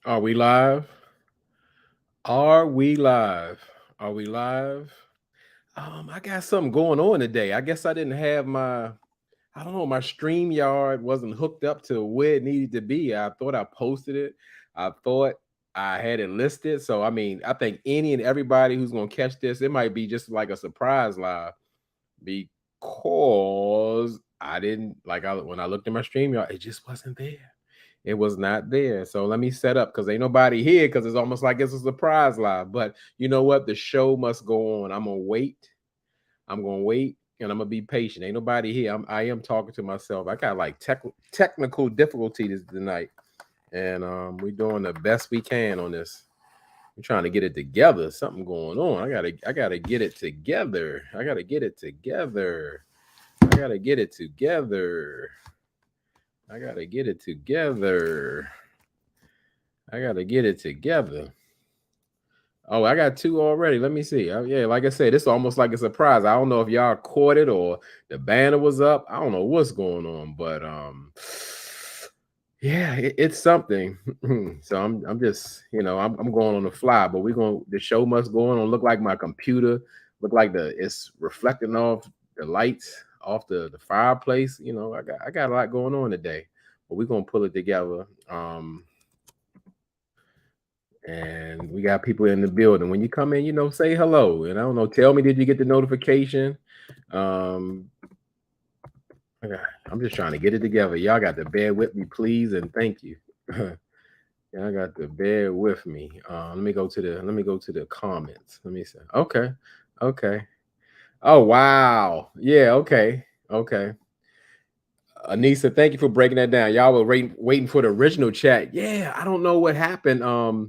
Are we live? Are we live? Are we live? I got something going on today. I guess I didn't have I don't know, my StreamYard wasn't hooked up to where it needed to be. I thought I posted it. I thought I had it listed. So I mean, I think any and everybody who's gonna catch this, it might be just like a surprise live because I didn't like I when I looked at my StreamYard, it just wasn't there. It was not there. So let me set up because ain't nobody here because it's almost like it's a surprise live. But you know what? The show must go on. I'm gonna wait. I'm gonna wait and I'm gonna be patient. Ain't nobody here. I am talking to myself. I got like technical difficulties tonight, and we're doing the best we can on this. I'm trying to get it together. Something going on. I gotta get it together. I gotta get it together. I gotta get it together. I gotta get it together. I gotta get it together. Oh, I got two already. Let me see. Yeah, like I said, it's almost like a surprise. I don't know if y'all caught it or the banner was up. I don't know what's going on, but yeah, it's something. So I'm just I'm going on the fly, but the show must go on. Look like my computer, look like it's reflecting off the lights off the fireplace. I got a lot going on today, but we're gonna pull it together. And we got people in the building. When you come in, say hello. And I don't know, tell me, did you get the notification? Um, okay, I'm just trying to get it together. Y'all got to bear with me, please, and thank you. Y'all got to bear with me. Let me go to the comments. Let me see. Okay, okay. Oh wow, yeah, okay, okay. Anissa, thank you for breaking that down. Y'all were waiting for the original chat. Yeah, I don't know what happened. I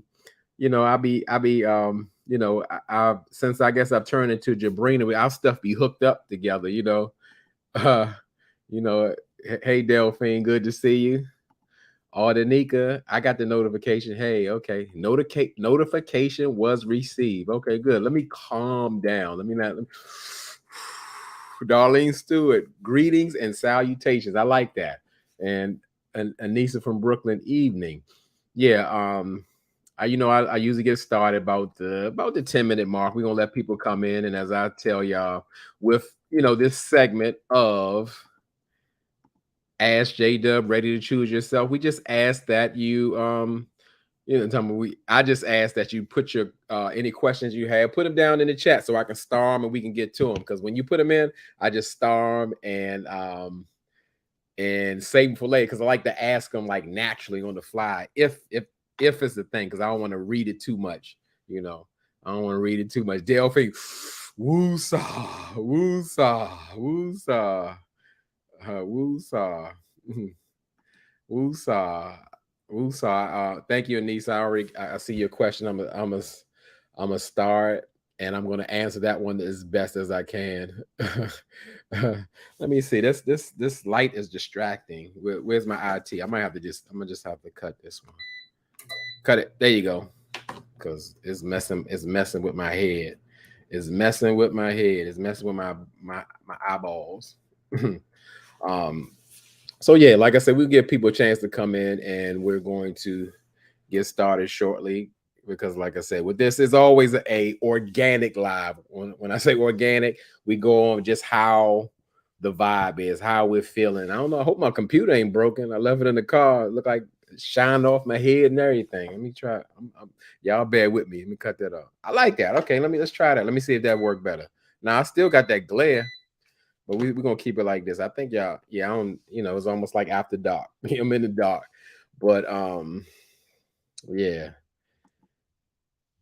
since I guess I've turned into Jabrina, our stuff be hooked up together. Uh, you know, hey Delphine, good to see you. Danica, I got the notification. Hey, okay. Notification was received. Okay, good. Let me calm down. Let me not Darlene Stewart, greetings and salutations. I like that. And Anissa from Brooklyn, evening. Yeah, I usually get started about the 10-minute mark. We're gonna let people come in, and as I tell y'all, with this segment of Ask JDUB, ready to choose yourself. We just ask that tell me I just ask that you put your any questions you have, put them down in the chat so I can star them and we can get to them. Because when you put them in, I just star them and save them for later. Because I like to ask them like naturally on the fly, if it's the thing. Because I don't want to read it too much. You know, I don't want to read it too much. Delphi, woo saw, woo saw, woo saw, woo saw. Woosah. Woosah. Thank you, Anissa. I see your question. I'm a start and I'm gonna answer that one as best as I can. Let me see. This light is distracting. Where's my IT? I'm gonna just have to cut this one. Cut it. There you go. Cause it's messing with my head. It's messing with my head. It's messing with my eyeballs. um So yeah, like I said, we'll give people a chance to come in, and we're going to get started shortly because, like I said, with this is always a organic live. When I say organic, we go on just how the vibe is, how we're feeling. I don't know. I hope my computer ain't broken. I left it in the car. It looked like it shined off my head and everything. Let me try. Y'all bear with me. Let me cut that off. I like that. Okay, let's try that. Let me see if that worked better. Now I still got that glare. But we're gonna keep it like this. I think y'all, yeah, I don't, it's almost like after dark. I'm in the dark. But yeah.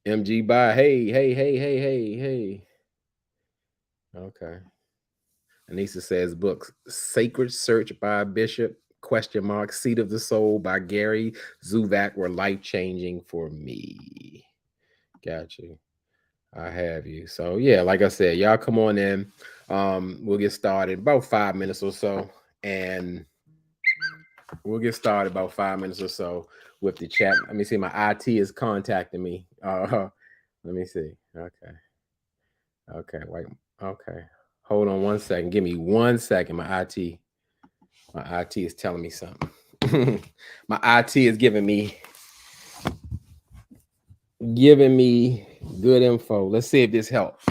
MG by hey, hey, hey, hey, hey, hey. Okay. Anissa says books. Sacred Search by Bishop, question mark, Seat of the Soul by Gary Zuvak were life-changing for me. Got you. I have you. So yeah, like I said, y'all come on in. We'll get started about 5 minutes or so. And we'll get started about 5 minutes or so with the chat. Let me see. My IT is contacting me. Let me see. Okay. Okay. Wait. Okay. Hold on 1 second. Give me 1 second. My IT is telling me something. My IT is giving me giving me good info. Let's see if this helps.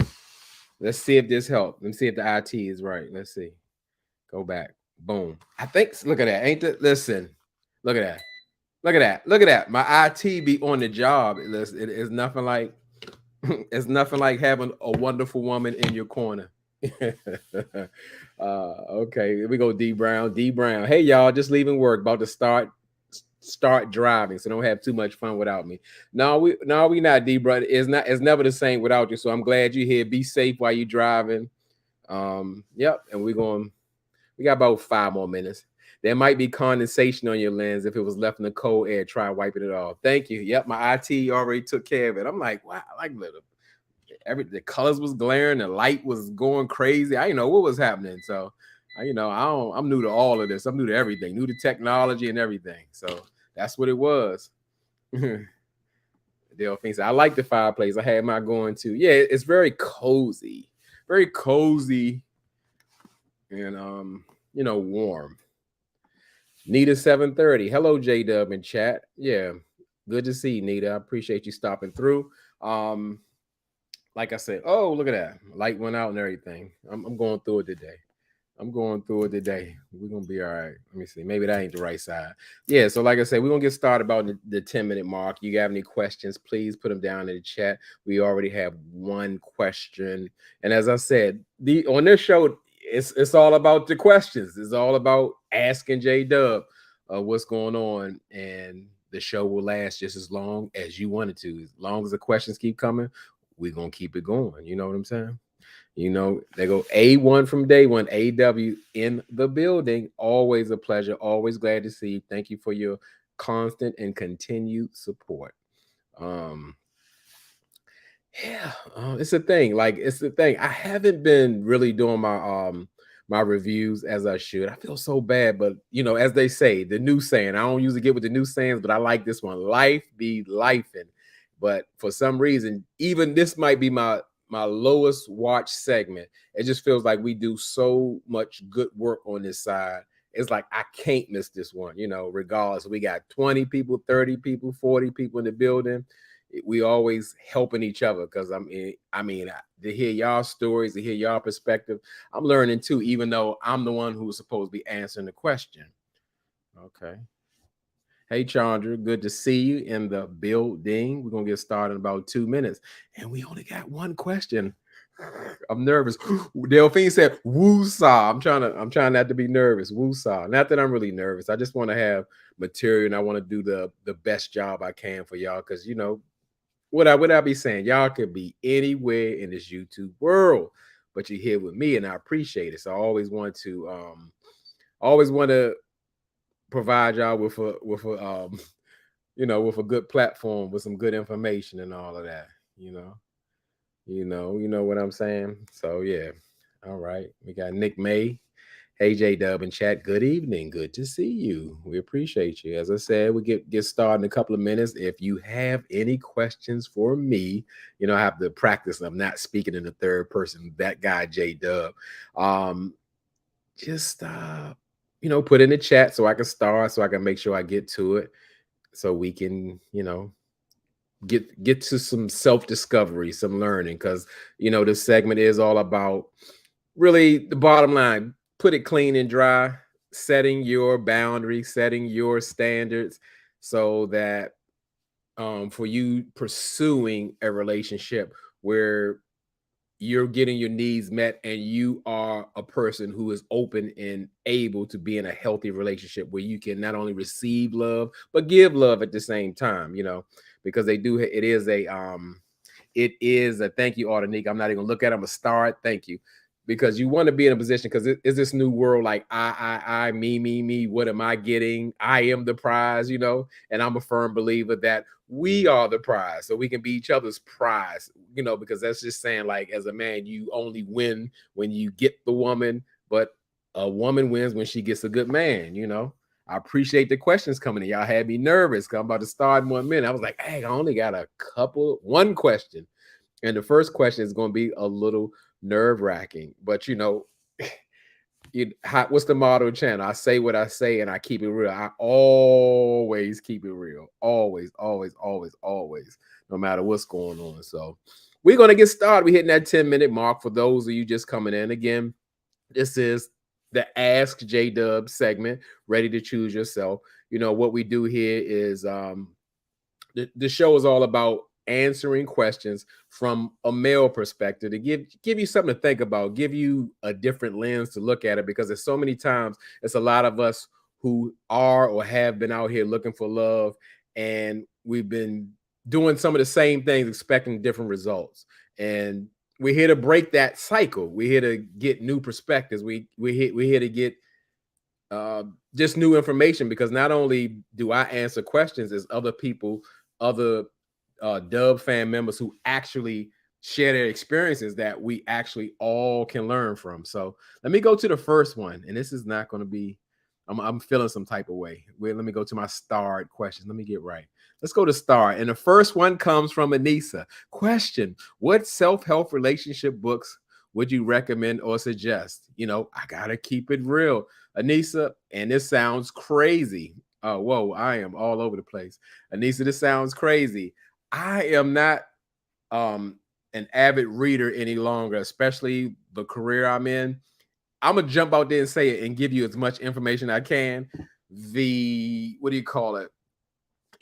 Let's see if this helps. Let's see if the IT is right. Let's see. Go back. Boom. I think. Look at that. Ain't that? Listen. Look at that. Look at that. Look at that. My IT be on the job. It is nothing like. It's nothing like having a wonderful woman in your corner. Okay, here we go. D Brown. D Brown. Hey y'all, just leaving work. About to start driving, so don't have too much fun without me. No, we not D Brown. It's never the same without you. So I'm glad you're here. Be safe while you're driving. Yep, and we got about 5 more minutes. There might be condensation on your lens. If it was left in the cold air, try wiping it off. Thank you. Yep, my IT already took care of it. I'm like, wow, like the colors was glaring, the light was going crazy. I didn't know what was happening. So I'm new to all of this. I'm new to everything, new to technology and everything. So that's what it was. Delphine said, I like the fireplace. I had my going to. Yeah, it's very cozy. Very cozy and warm. Nita 730. Hello, JDUB in chat. Yeah, good to see you, Nita. I appreciate you stopping through. Like I said, oh, look at that. Light went out and everything. I'm going through it today. We're gonna be all right. Let me see. Maybe that ain't the right side. Yeah. So, like I said, we're gonna get started about the 10-minute mark. You have any questions? Please put them down in the chat. We already have one question, and as I said, on this show, it's all about the questions. It's all about asking JDUB what's going on, and the show will last just as long as you want it to. As long as the questions keep coming, we're gonna keep it going. You know what I'm saying? They go A1 from day one. AW in the building. Always a pleasure. Always glad to see you. Thank you for your constant and continued support. Yeah, it's a thing. It's the thing. I haven't been really doing my reviews as I should. I feel so bad, but as they say, the new saying. I don't usually get with the new sayings, but I like this one. Life be lifing. But for some reason, even this might be my lowest watch segment. It just feels like we do so much good work on this side. It's like I can't miss this one, regardless. We got 20 people, 30 people, 40 people in the building. We always helping each other because I mean, to hear y'all stories, to hear y'all perspective, I'm learning too, even though I'm the one who's supposed to be answering the question. Okay. Hey, Chandra, good to see you in the building. We're going to get started in about 2 minutes. And we only got one question. I'm nervous. Delphine said, woo-saw. I'm trying not to be nervous. Woo-saw. Not that I'm really nervous. I just want to have material and I want to do the best job I can for y'all. Because, what I be saying, y'all could be anywhere in this YouTube world, but you're here with me and I appreciate it. So I always want to provide y'all with a with a good platform with some good information and all of that. You know what I'm saying. So yeah, all right. We got Nick May. Hey JDUB in chat. Good evening. Good to see you. We appreciate you. As I said, we get started in a couple of minutes. If you have any questions for me, I have to practice. I'm not speaking in the third person. That guy JDUB. Just put in the chat so I can start, so I can make sure I get to it, so we can, get to some self-discovery, some learning, because this segment is all about really the bottom line. Put it clean and dry, setting your boundaries, setting your standards, so that for you pursuing a relationship where you're getting your needs met and you are a person who is open and able to be in a healthy relationship where you can not only receive love but give love at the same time, because it is a thank you, Artanique. I'm not even gonna look at it. I'm gonna start. Thank you. Because you want to be in a position, because it's this new world, like I, me, what am I getting? I am the prize, and I'm a firm believer that we are the prize, so we can be each other's prize, because that's just saying, like, as a man, you only win when you get the woman, but a woman wins when she gets a good man. I appreciate the questions coming in. Y'all had me nervous because I'm about to start in 1 minute. I was like, hey, I only got one question. And the first question is going to be a little nerve-wracking, but What's the motto of the channel? I say what I say and I keep it real. I always keep it real. Always, always, always, always, no matter what's going on. So we're going to get started. We're hitting that 10-minute mark. For those of you just coming in again, this is the Ask JDUB segment, ready to choose yourself. You know, what we do here is the show is all about answering questions from a male perspective to give you something to think about, give you a different lens to look at it, because there's so many times it's a lot of us who are or have been out here looking for love, and we've been doing some of the same things expecting different results. And we're here to break that cycle. We're here to get new perspectives. We're here to get just new information, because not only do I answer questions, as other people, other Dub fan members who actually share their experiences that we actually all can learn from. So let me go to the first one, and this is not going to be. I'm feeling some type of way. Wait, let me go to my starred questions. Let me get right. Let's go to star. And the first one comes from Anissa. Question: what self-help relationship books would you recommend or suggest? You know, I gotta keep it real, Anissa, and this sounds crazy. Oh, whoa, I am all over the place. Anissa, this sounds crazy. I am not an avid reader any longer, especially the career I'm in. I'm gonna jump out there and say it and give you as much information I can. The what do you call it?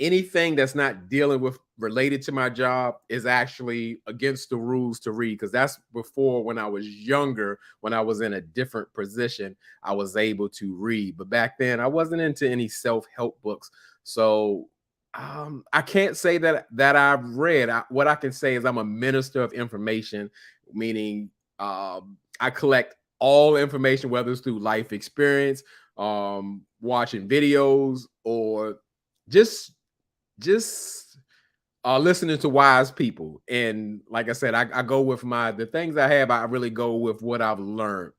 Anything that's not dealing with related to my job is actually against the rules to read, because that's before, when I was younger, when I was in a different position, I was able to read. But back then I wasn't into any self-help books. So I can't say that I've read. What I can say is I'm a minister of information, meaning I collect all information, whether it's through life experience, watching videos, or just listening to wise people. And like I said, I go with the things I have. I really go with what I've learned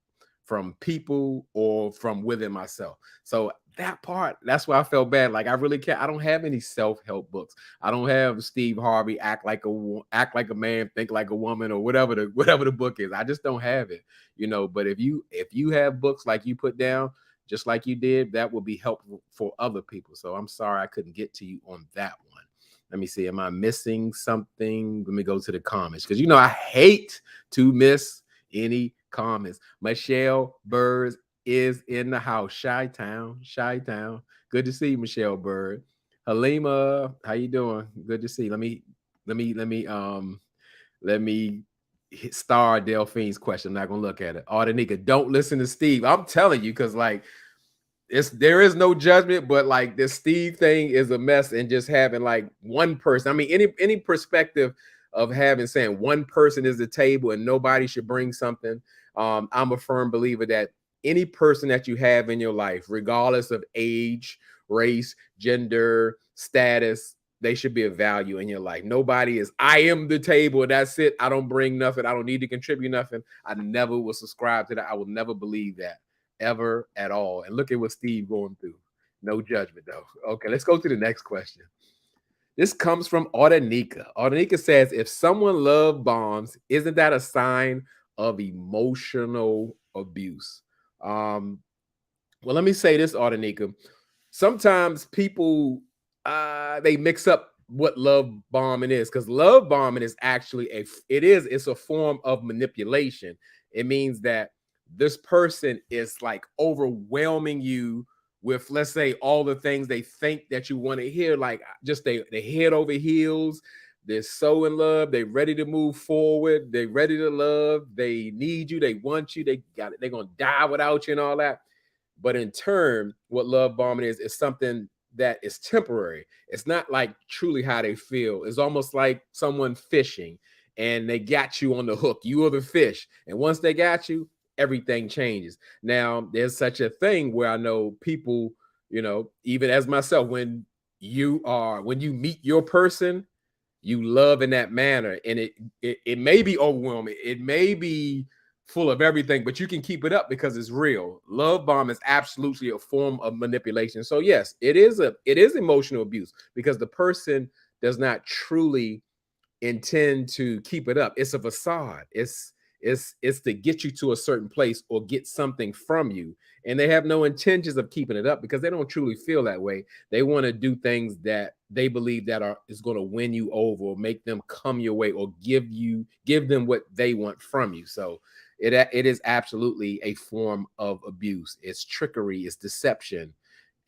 from people or from within myself. So that part, that's why I felt bad. Like, I really can't. I don't have any self-help books. I don't have Steve Harvey act like a man, think like a woman, or whatever the book is. I just don't have it, you know. But if you have books like you put down, just like you did, that would be helpful for other people. So I'm sorry I couldn't get to you on that one. Let me see. Am I missing something? Let me go to the comments, because you know I hate to miss any comments. Michelle Bird is in the house. Chi-town. Good to see you, Michelle Bird. Halima, how you doing? Good to see you. Let me hit star Delphine's question. I'm not gonna look at it. Ardenika, don't listen to Steve. I'm telling you, because like, there is no judgment, but like, this Steve thing is a mess. And just having like one person, I mean, any perspective of saying one person is the table and nobody should bring something. I'm a firm believer that any person that you have in your life, regardless of age, race, gender, status, they should be a value in your life. Nobody is, I am the table, that's it. I don't bring nothing. I don't need to contribute nothing. I never will subscribe to that. I will never believe that, ever, at all. And look at what Steve going through. No judgment though. Okay, let's go to the next question. This comes from Audanika. Audanika says, if someone love bombs, isn't that a sign of emotional abuse? Well, let me say this, Audanika. Sometimes people they mix up what love bombing is, because love bombing is actually it's a form of manipulation. It means that this person is like overwhelming you with, let's say, all the things they think that you want to hear, like just they head over heels. They're so in love, they're ready to move forward, they're ready to love, they need you, they want you, they got it, they're gonna die without you and all that. But in turn, what love bombing is something that is temporary. It's not like truly how they feel. It's almost like someone fishing and they got you on the hook. You are the fish. And once they got you, everything changes. Now, there's such a thing where I know people, you know, even as myself, when you meet your person, you love in that manner, and it may be overwhelming, it may be full of everything, but you can keep it up because it's real. Love bomb is absolutely a form of manipulation. So yes, it is emotional abuse, because the person does not truly intend to keep it up. It's a facade. It's to get you to a certain place or get something from you. And they have no intentions of keeping it up because they don't truly feel that way. They want to do things that they believe that are is going to win you over or make them come your way or give them what they want from you. So it is absolutely a form of abuse. It's trickery, it's deception.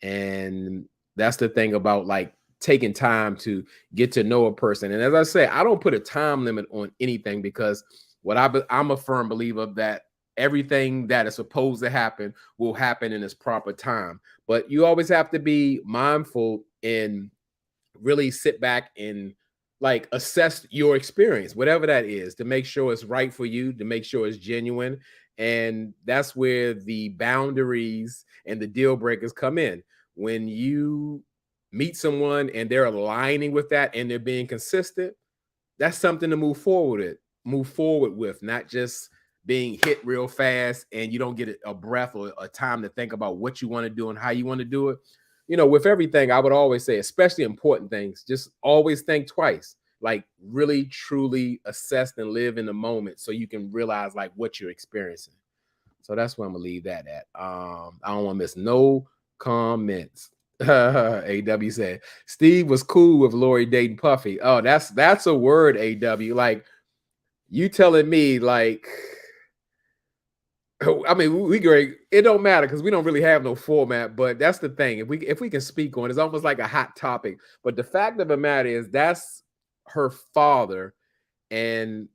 And that's the thing about like taking time to get to know a person. And as I say, I don't put a time limit on anything because I'm a firm believer that everything that is supposed to happen will happen in its proper time. But you always have to be mindful and really sit back and like assess your experience, whatever that is, to make sure it's right for you, to make sure it's genuine. And that's where the boundaries and the deal breakers come in. When you meet someone and they're aligning with that and they're being consistent, that's something to move forward with, not just being hit real fast and you don't get a breath or a time to think about what you want to do and how you want to do it. With everything, I would always say, especially important things, just always think twice. Like really, truly assess and live in the moment so you can realize like what you're experiencing. So that's where I'm gonna leave that at. I don't want to miss no comments. AW said Steve was cool with Lori dating Puffy. Oh, that's a word, AW. Like you telling me, like, I mean, we great. It don't matter because we don't really have no format. But that's the thing. If we can speak on, it's almost like a hot topic. But the fact of the matter is, that's her father, and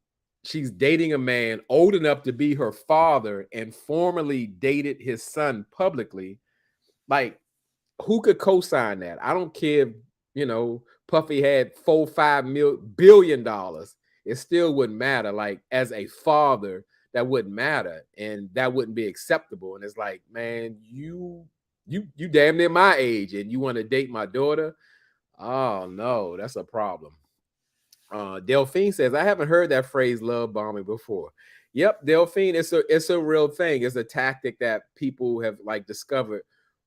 she's dating a man old enough to be her father, and formerly dated his son publicly. Like, who could co-sign that? I don't care if, Puffy had $4-5 billion. It still wouldn't matter. Like, as a father, that wouldn't matter, and that wouldn't be acceptable. And it's like, man, you damn near my age, and you want to date my daughter? Oh no, that's a problem. Delphine says, I haven't heard that phrase love bombing before. Yep, Delphine, it's a real thing. It's a tactic that people have like discovered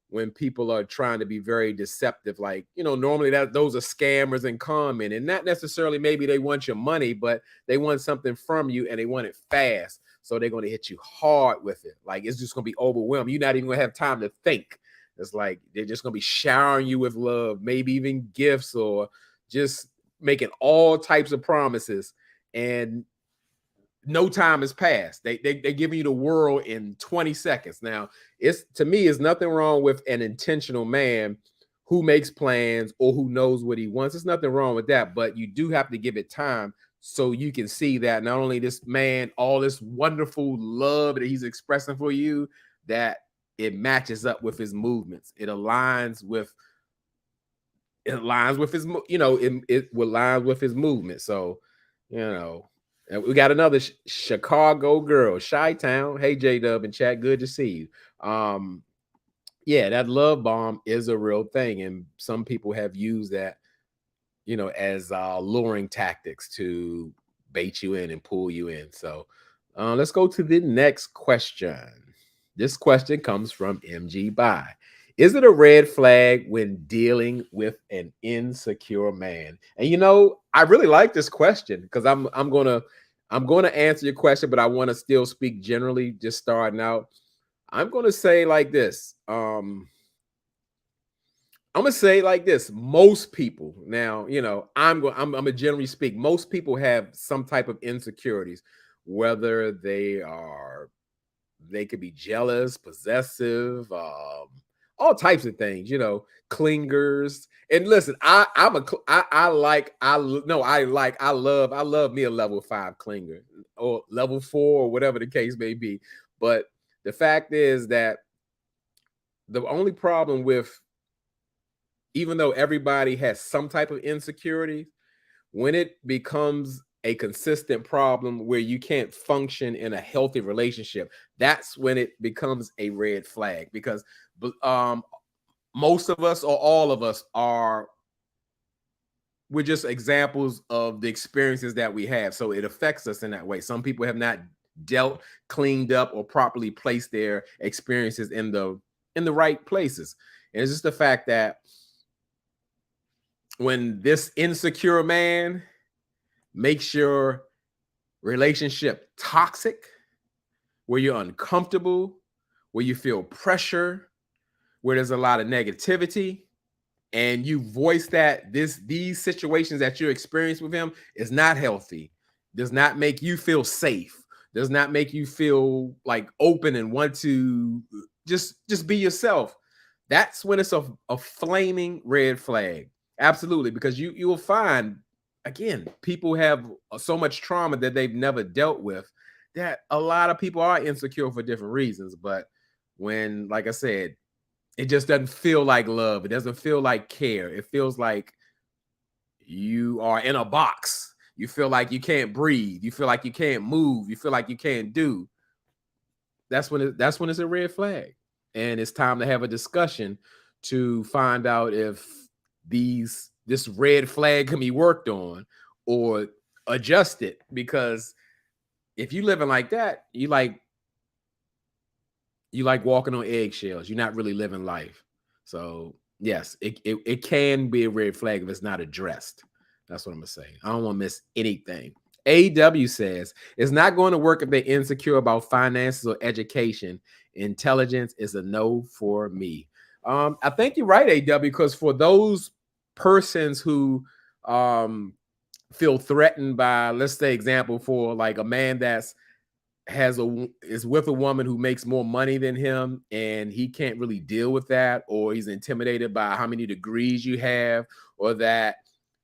when people are trying to be very deceptive. Like, normally those are scammers and con men, and not necessarily maybe they want your money, but they want something from you and they want it fast. So they're going to hit you hard with it. Like, it's just going to be overwhelming. You're not even going to have time to think. It's like they're just going to be showering you with love, maybe even gifts, or just making all types of promises, and no time has passed. They're giving you the world in 20 seconds. Now, to me, is nothing wrong with an intentional man who makes plans or who knows what he wants. There's nothing wrong with that, but you do have to give it time so you can see that not only this man, all this wonderful love that he's expressing for you, that it matches up with his movements. It aligns with his, it aligns with his movement. So, and we got another Chicago girl, Chi-Town. Hey, J-Dub and chat, good to see you. Yeah, that love bomb is a real thing, and some people have used that, as luring tactics to bait you in and pull you in. So, let's go to the next question. This question comes from MG By. Is it a red flag when dealing with an insecure man? And I really like this question because I'm gonna answer your question, but I want to still speak generally, just starting out. I'm gonna say like this. I'm gonna say like this. Most people now, I'm a generally speak. Most people have some type of insecurities, whether they could be jealous, possessive, all types of things, clingers. And listen, I love me a level 5 clinger or level 4 or whatever the case may be. But the fact is that the only problem with, even though everybody has some type of insecurity, when it becomes a consistent problem where you can't function in a healthy relationship, that's when it becomes a red flag. Because most of us or all of us we're just examples of the experiences that we have. So it affects us in that way. Some people have not cleaned up, or properly placed their experiences in the right places. And it's just the fact that when this insecure man makes your relationship toxic, where you're uncomfortable, where you feel pressure, where there's a lot of negativity, and you voice that these situations that you experience with him is not healthy, does not make you feel safe, does not make you feel like open and want to just be yourself, that's when it's a flaming red flag. Absolutely, because you will find, again, people have so much trauma that they've never dealt with, that a lot of people are insecure for different reasons. But when, like I said, it just doesn't feel like love, it doesn't feel like care, it feels like you are in a box, you feel like you can't breathe, you feel like you can't move, you feel like you can't do, that's when it's a red flag. And it's time to have a discussion to find out if this red flag can be worked on or adjusted. Because if you living like that, you like walking on eggshells, you're not really living life. So yes, it can be a red flag if it's not addressed. That's what I'm gonna say. I don't want to miss anything. AW says it's not going to work if they're insecure about finances or education. Intelligence is a no for me. I think you're right, AW, because for those persons who feel threatened by, let's say, example, for like a man that's is with a woman who makes more money than him, and he can't really deal with that, or he's intimidated by how many degrees you have, or that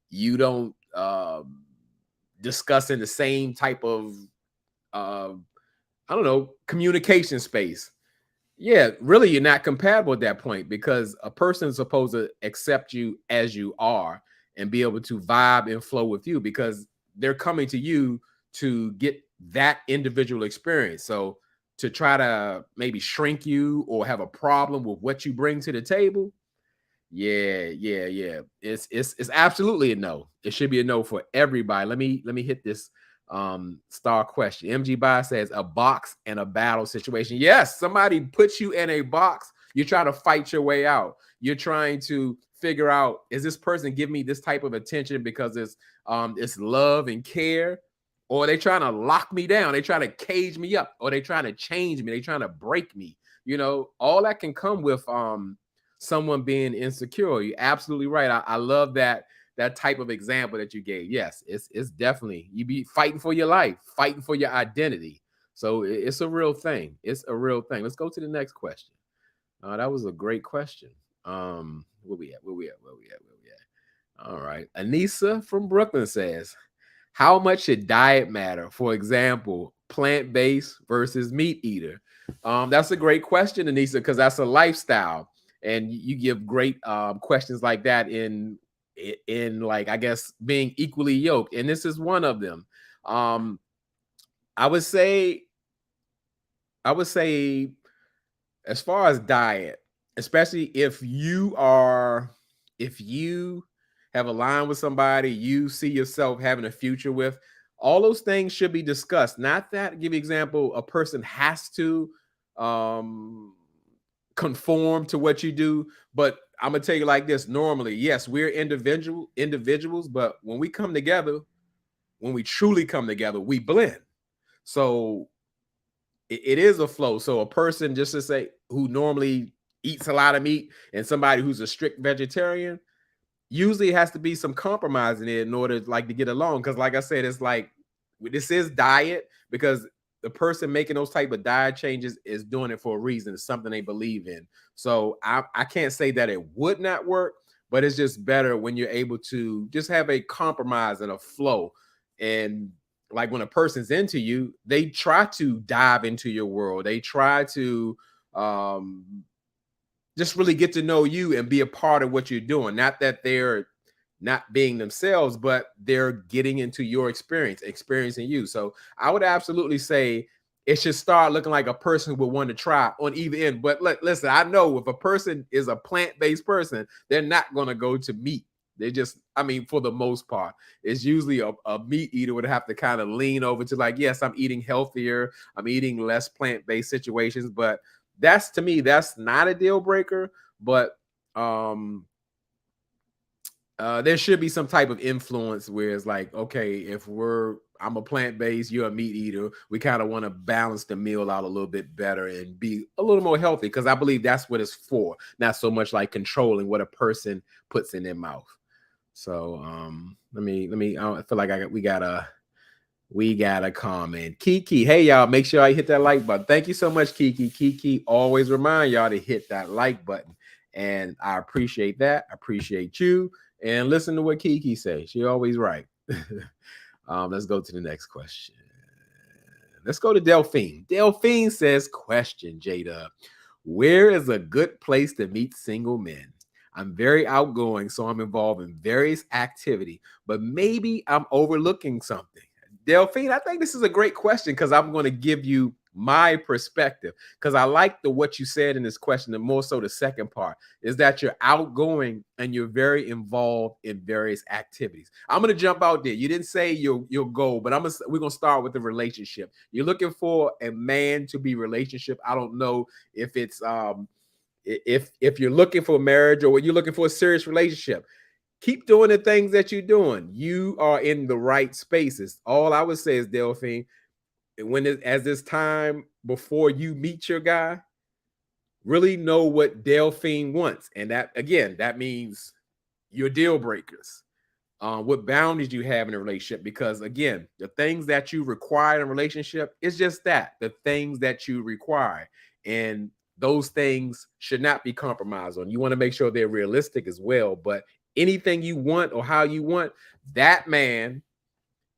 you don't discuss in the same type of I don't know, communication space. Yeah, really, you're not compatible at that point, because a person is supposed to accept you as you are and be able to vibe and flow with you, because they're coming to you to get that individual experience. So to try to maybe shrink you or have a problem with what you bring to the table, yeah. It's absolutely a no. It should be a no for everybody. Let me hit this star question. MG By says a box and a battle situation. Yes, somebody puts you in a box. You're trying to fight your way out. You're trying to figure out, is this person giving me this type of attention because it's love and care, or are they trying to lock me down? They trying to cage me up, or they trying to change me, they trying to break me. All that can come with someone being insecure. You're absolutely right. I love that type of example that you gave. Yes, it's definitely, you be fighting for your life, fighting for your identity. So it's a real thing. It's a real thing. Let's go to the next question. That was a great question. Where we at? Where we at? Where we at? Where we at? All right. Anissa from Brooklyn says, how much should diet matter? For example, plant-based versus meat eater. That's a great question, Anissa, because that's a lifestyle. And you give great questions like that in like, I guess, being equally yoked, and this is one of them. I would say as far as diet, especially if you have aligned with somebody you see yourself having a future with, all those things should be discussed. Not that, give you example, a person has to um conform to what you do, but I'm gonna tell you like this. Normally, yes, we're individuals, but when we come together, when we truly come together, we blend. So it is a flow. So a person, just to say, who normally eats a lot of meat, and somebody who's a strict vegetarian, usually it has to be some compromise in it in order like to get along. Because like I said, it's like, this is diet, because the person making those type of diet changes is doing it for a reason. It's something they believe in. So I can't say that it would not work, but it's just better when you're able to just have a compromise and a flow. And like, when a person's into you, they try to dive into your world, they try to just really get to know you and be a part of what you're doing. Not that they're not being themselves, but they're getting into your experience, experiencing you. So I would absolutely say it should start looking like a person would want to try on either end. But listen, I know if a person is a plant-based person, they're not going to go to meat. They just, I mean, for the most part, it's usually a meat eater would have to kind of lean over to like, yes, I'm eating healthier, I'm eating less plant-based situations. But that's, to me, that's not a deal breaker. But There should be some type of influence where it's like, okay, if I'm a plant-based, you're a meat eater, we kind of want to balance the meal out a little bit better and be a little more healthy, because I believe that's what it's for, not so much like controlling what a person puts in their mouth. So let me I feel like we got a comment. Kiki, hey y'all, make sure I hit that like button. Thank you so much, Kiki. Kiki always remind y'all to hit that like button. And I appreciate that. I appreciate you. And listen to what Kiki says. She always right. Let's go to the next question. Let's go to Delphine. Delphine says, question, JDub. Where is a good place to meet single men? I'm very outgoing, so I'm involved in various activity, but maybe I'm overlooking something. Delphine, I think this is a great question because I'm going to give you my perspective, because I like what you said in this question, and more so the second part is that you're outgoing and you're very involved in various activities. I'm going to jump out there. You didn't say you'll go, but we're going to start with the relationship. You're looking for a man to be relationship. I don't know if it's if you're looking for marriage or you're looking for a serious relationship. Keep doing the things that you're doing. You are in the right spaces. All I would say is, Delphine, as this time before you meet your guy, really know what Delphine wants. And that, again, that means your deal breakers, what boundaries you have in a relationship. Because again, the things that you require in a relationship is just that, the things that you require. And those things should not be compromised on. You want to make sure they're realistic as well. But anything you want or how you want, that man,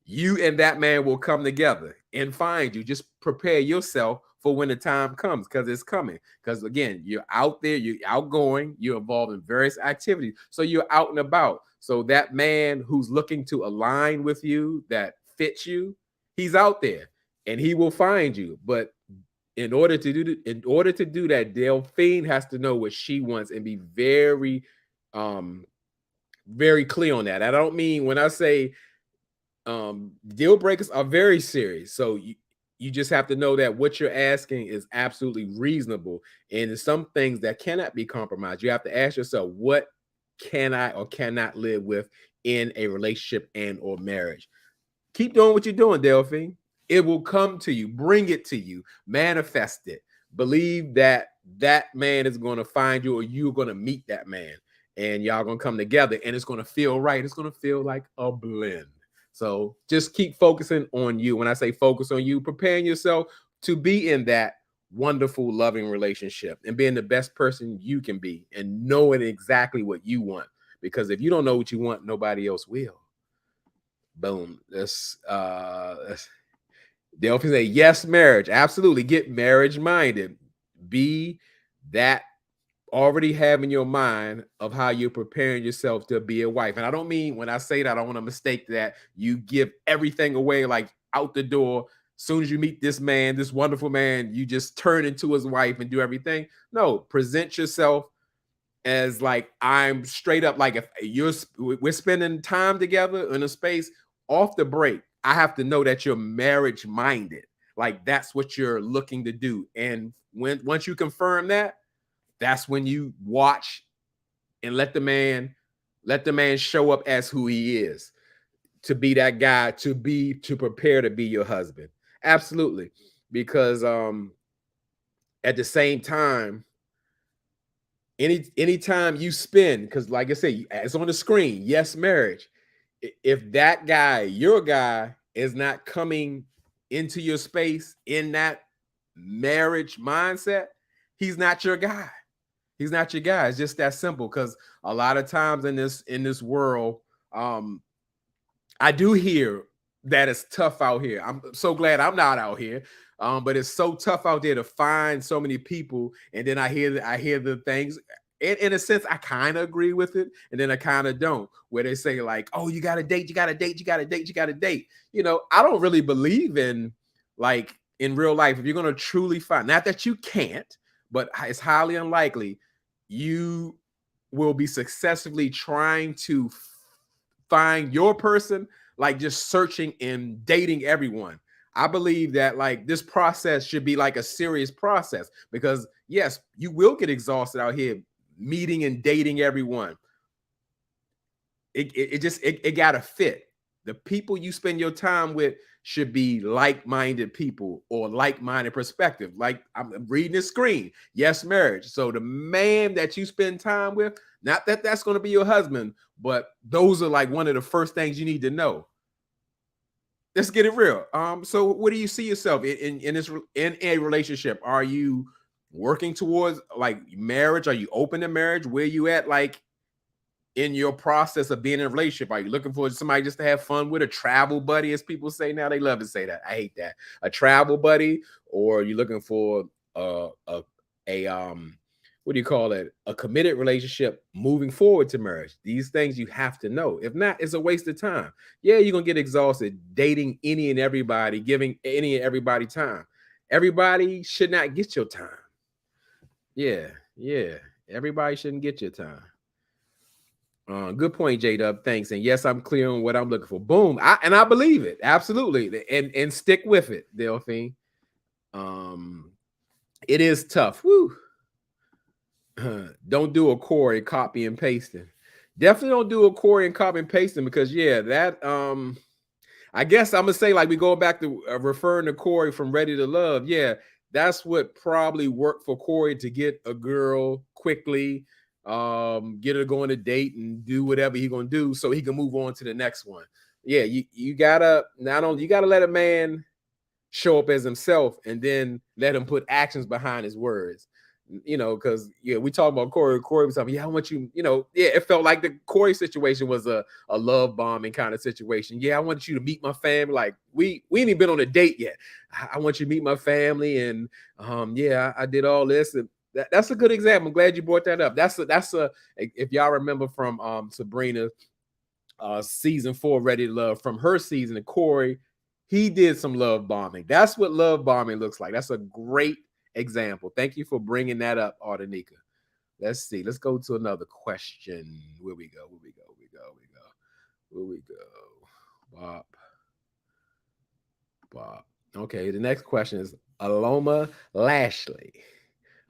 you and that man will come together and find you. Just prepare yourself for when the time comes, because it's coming. Because again, you're out there, you're outgoing, you're involved in various activities. So you're out and about. So that man who's looking to align with you, that fits you, he's out there and he will find you. But in order to do that, Delphine has to know what she wants and be very very clear on that. I don't mean, when I say deal breakers are very serious. So you just have to know that what you're asking is absolutely reasonable. And there's some things that cannot be compromised. You have to ask yourself, what can I or cannot live with in a relationship and or marriage? Keep doing what you're doing, Delphine. It will come to you. Bring it to you. Manifest it. Believe that that man is going to find you, or you're going to meet that man, and y'all going to come together, and it's going to feel right. It's going to feel like a blend. So just keep focusing on you. When I say focus on you, preparing yourself to be in that wonderful, loving relationship and being the best person you can be and knowing exactly what you want. Because if you don't know what you want, nobody else will. Boom. Delphine say, yes, marriage. Absolutely. Get marriage minded. Be that, already have in your mind of how you're preparing yourself to be a wife. And I don't mean, when I say that, I don't want to mistake that you give everything away, like out the door. Soon as you meet this man, this wonderful man, you just turn into his wife and do everything. No, present yourself as like, I'm straight up, like, if we're spending time together in a space off the break, I have to know that you're marriage minded. Like, that's what you're looking to do. And once you confirm that, that's when you watch and let the man show up as who he is, to be that guy, to prepare to be your husband. Absolutely. Because at the same time, anytime you spend, because like I say, it's on the screen, yes, marriage. If that guy, your guy, is not coming into your space in that marriage mindset, he's not your guy. He's not your guy. It's just that simple. Because a lot of times in this world, I do hear that it's tough out here. I'm so glad I'm not out here. But it's so tough out there to find so many people. And then I hear the things. In a sense, I kind of agree with it, and then I kind of don't. Where they say like, "Oh, you got to date, you got to date, you got to date, you got to date." You know, I don't really believe in, like, in real life, if you're going to truly find, not that you can't, but it's highly unlikely you will be successfully trying to find your person, like just searching and dating everyone. I believe that, like, this process should be like a serious process, because yes, you will get exhausted out here meeting and dating everyone. it gotta fit. The people you spend your time with should be like-minded people or like-minded perspective. Like I'm reading the screen. Yes, marriage. So the man that you spend time with, not that that's going to be your husband, but those are like one of the first things you need to know. Let's get it real. So what do you see yourself in a relationship? Are you working towards like marriage? Are you open to marriage? Where you at like in your process of being in a relationship? Are you looking for somebody just to have fun with, a travel buddy, as people say now? They love to say that. I hate that. A travel buddy, or are you looking for a what do you call it? A committed relationship moving forward to marriage. These things you have to know. If not, it's a waste of time. Yeah, you're gonna get exhausted dating any and everybody, giving any and everybody time. Everybody should not get your time. Yeah, yeah. Everybody shouldn't get your time. Good point, JDub. Thanks. And yes, I'm clear on what I'm looking for. Boom. I believe it. Absolutely. And stick with it, Delphine. It is tough. Woo. Don't do a Corey copy and pasting. Definitely don't do a Corey and copy and pasting, because yeah, that I guess I'm gonna say, like, we go back to referring to Corey from Ready to Love. Yeah, that's what probably worked for Corey to get a girl quickly, get her to go on a date and do whatever he's gonna do so he can move on to the next one. Yeah, you gotta not only you gotta let a man show up as himself and then let him put actions behind his words. You know, because yeah, we talk about Corey. Corey was talking, yeah, I want you, you know, yeah, it felt like the Corey situation was a love bombing kind of situation. Yeah, I want you to meet my family. Like we ain't even been on a date yet. I want you to meet my family, and yeah, I did all this, and that's a good example. I'm glad you brought that up. That's a if y'all remember from Sabrina season 4, Ready to Love, from her season, and Corey, he did some love bombing. That's what love bombing looks like. That's a great example. Thank you for bringing that up, Ardenika. Let's see. Let's go to another question. Where we go? Where we go? Bob. Okay, the next question is Aloma Lashley.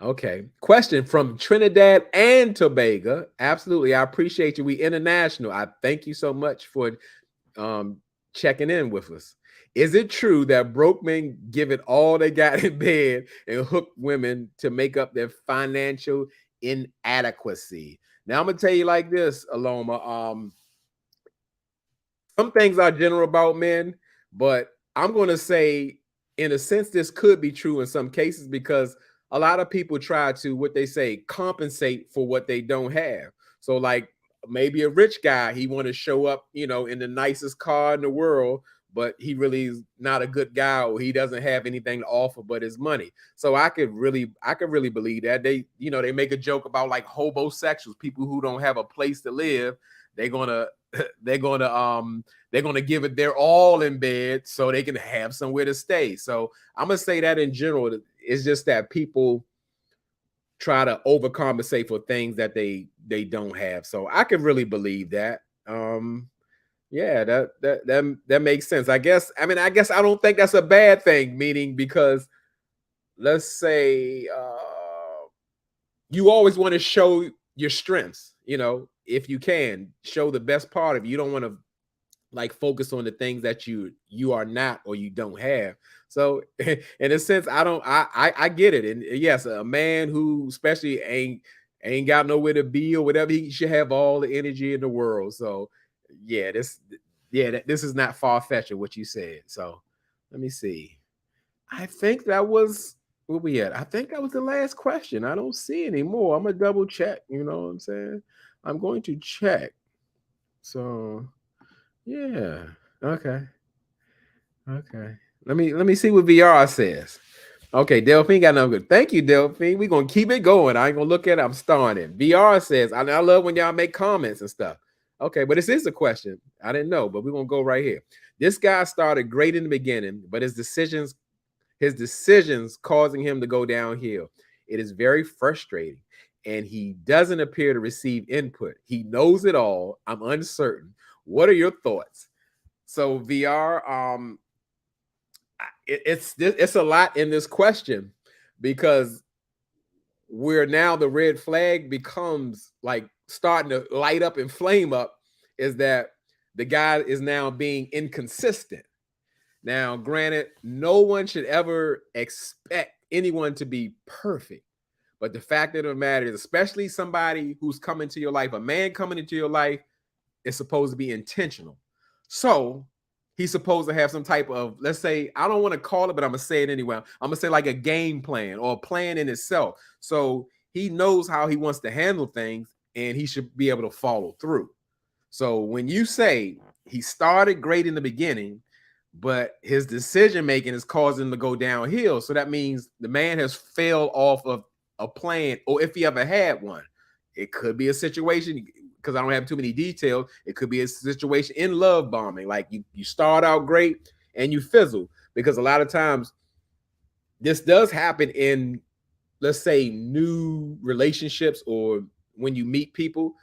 Okay. Question from Trinidad and Tobago. Absolutely. I appreciate you. We international. I thank you so much for checking in with us. Is it true that broke men give it all they got in bed and hook women to make up their financial inadequacy? Now I'm gonna tell you like this, Aloma. Some things are general about men, but I'm gonna say, in a sense, this could be true in some cases, because a lot of people try to, what they say, compensate for what they don't have. So, like, maybe a rich guy, he want to show up, you know, in the nicest car in the world, but he really is not a good guy, or he doesn't have anything to offer but his money. So I could really believe that. They, you know, they make a joke about like hobosexuals, people who don't have a place to live. They're gonna they're gonna give it their all in bed so they can have somewhere to stay. So I'm gonna say that in general, it's just that people try to overcompensate for things that they don't have. So I could really believe that. Yeah, that makes sense. I guess I don't think that's a bad thing, meaning, because let's say you always want to show your strengths, you know, if you can show the best part of you. You don't want to like focus on the things that you are not or you don't have. So in a sense, I get it. And yes, a man who especially ain't got nowhere to be or whatever, he should have all the energy in the world. So yeah, this is not far-fetched what you said. So let me see. I think that was where we at. I think that was the last question. I don't see any more. I'm gonna double check. You know what I'm saying? I'm going to check. So yeah. Okay. Okay. Let me see what VR says. Okay, Delphine got nothing good. Thank you, Delphine. We're gonna keep it going. I ain't gonna look at it. I'm starting it. VR says, I love when y'all make comments and stuff. Okay, but this is a question. I didn't know, but we're gonna go right here. This guy started great in the beginning, but his decisions causing him to go downhill. It is very frustrating, and he doesn't appear to receive input. He knows it all. I'm uncertain. What are your thoughts? So VR, it's a lot in this question, because where now the red flag becomes like starting to light up and flame up, is that the guy is now being inconsistent. Now, granted, no one should ever expect anyone to be perfect. But the fact of the matter is, especially somebody who's coming to your life, a man coming into your life is supposed to be intentional. So he's supposed to have some type of, let's say, I don't want to call it, but I'm going to say it anyway. I'm going to say like a game plan or a plan in itself. So he knows how he wants to handle things and he should be able to follow through. So when you say he started great in the beginning, but his decision making is causing him to go downhill. So that means the man has failed off of a plan, or if he ever had one. It could be a situation, because I don't have too many details. It could be a situation in love bombing. Like you start out great and you fizzle, because a lot of times this does happen in, let's say, new relationships or when you meet people.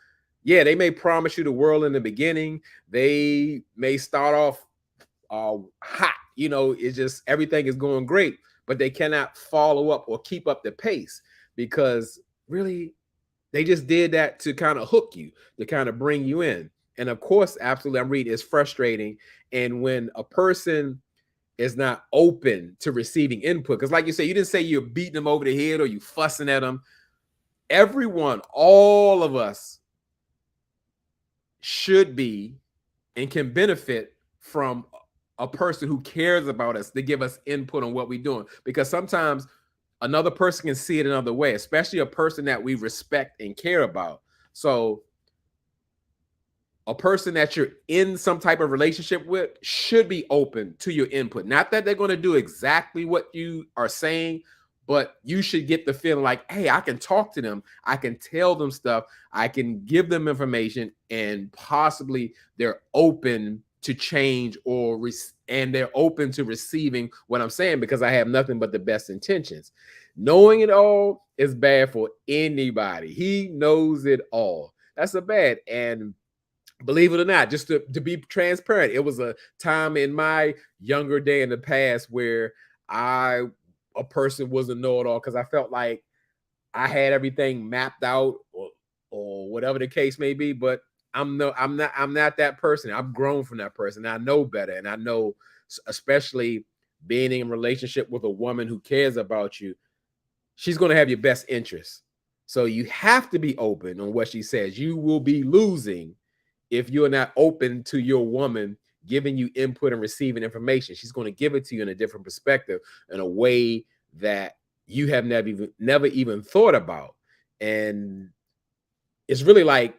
Yeah, they may promise you the world in the beginning. They may start off hot, it's just everything is going great, but they cannot follow up or keep up the pace, because really they just did that to kind of hook you, to kind of bring you in. And of course, absolutely, I'm reading, it's frustrating. And when a person is not open to receiving input, because like you say, you didn't say you're beating them over the head or you fussing at them. Everyone, all of us should be and can benefit from a person who cares about us to give us input on what we're doing, because sometimes another person can see it another way, especially a person that we respect and care about. So a person that you're in some type of relationship with should be open to your input. Not that they're going to do exactly what you are saying, but you should get the feeling like, hey, I can talk to them. I can tell them stuff. I can give them information, and possibly they're open to change and they're open to receiving what I'm saying, because I have nothing but the best intentions. Knowing it all is bad for anybody. He knows it all. That's a bad. And believe it or not, just to be transparent, it was a time in my younger day in the past where a person was a know-it-all, because I felt like I had everything mapped out, or whatever the case may be. But I'm not that person. I've grown from that person. I know better, and I know, especially being in a relationship with a woman who cares about you, she's going to have your best interests. So you have to be open on what she says. You will be losing if you're not open to your woman giving you input and receiving information. She's going to give it to you in a different perspective, in a way that you have never even thought about. And it's really like,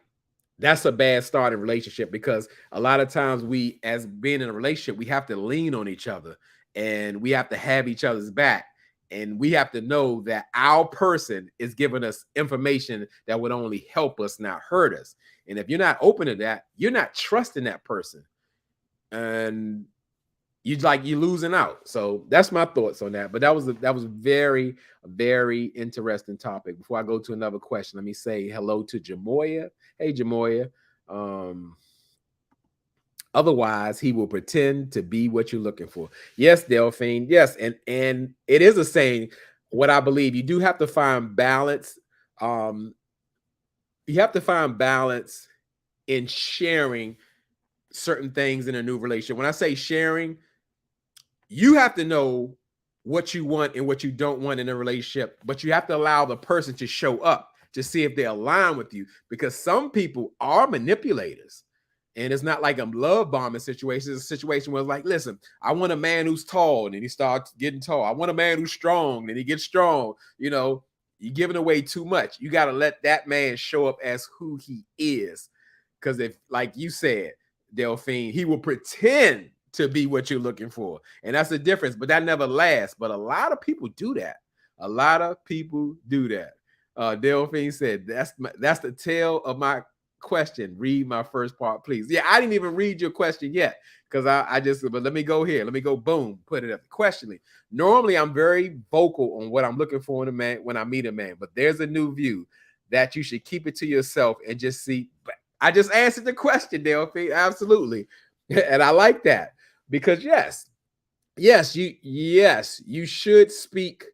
that's a bad start in relationship, because a lot of times we, as being in a relationship, we have to lean on each other, and we have to have each other's back. And we have to know that our person is giving us information that would only help us, not hurt us. And if you're not open to that, you're not trusting that person, and you're losing out. So that's my thoughts on that. But that was a very, very interesting topic. Before I go to another question, let me say hello to Jamoya. Hey, Jamoya. Otherwise, he will pretend to be what you're looking for. Yes, Delphine. Yes, and it is a saying. What I believe, you do have to find balance. You have to find balance in sharing certain things in a new relationship. When I say sharing, you have to know what you want and what you don't want in a relationship, but you have to allow the person to show up to see if they align with you, because some people are manipulators. And it's not like a love bombing situation. It's a situation where it's like, listen, I want a man who's tall, and then he starts getting tall. I want a man who's strong, and he gets strong. You're giving away too much. You got to let that man show up as who he is. Because if, like you said, Delphine, he will pretend to be what you're looking for. And that's the difference, but that never lasts. But a lot of people do that. A lot of people do that. Delphine said, that's the tail of my question. Read my first part, please. Yeah, I didn't even read your question yet, because I just, but let me go here. Let me go, boom, put it up. Questioning. Normally, I'm very vocal on what I'm looking for in a man when I meet a man, but there's a new view that you should keep it to yourself and just see. I just answered the question, Delphine. Absolutely. And I like that, because yes, you should speak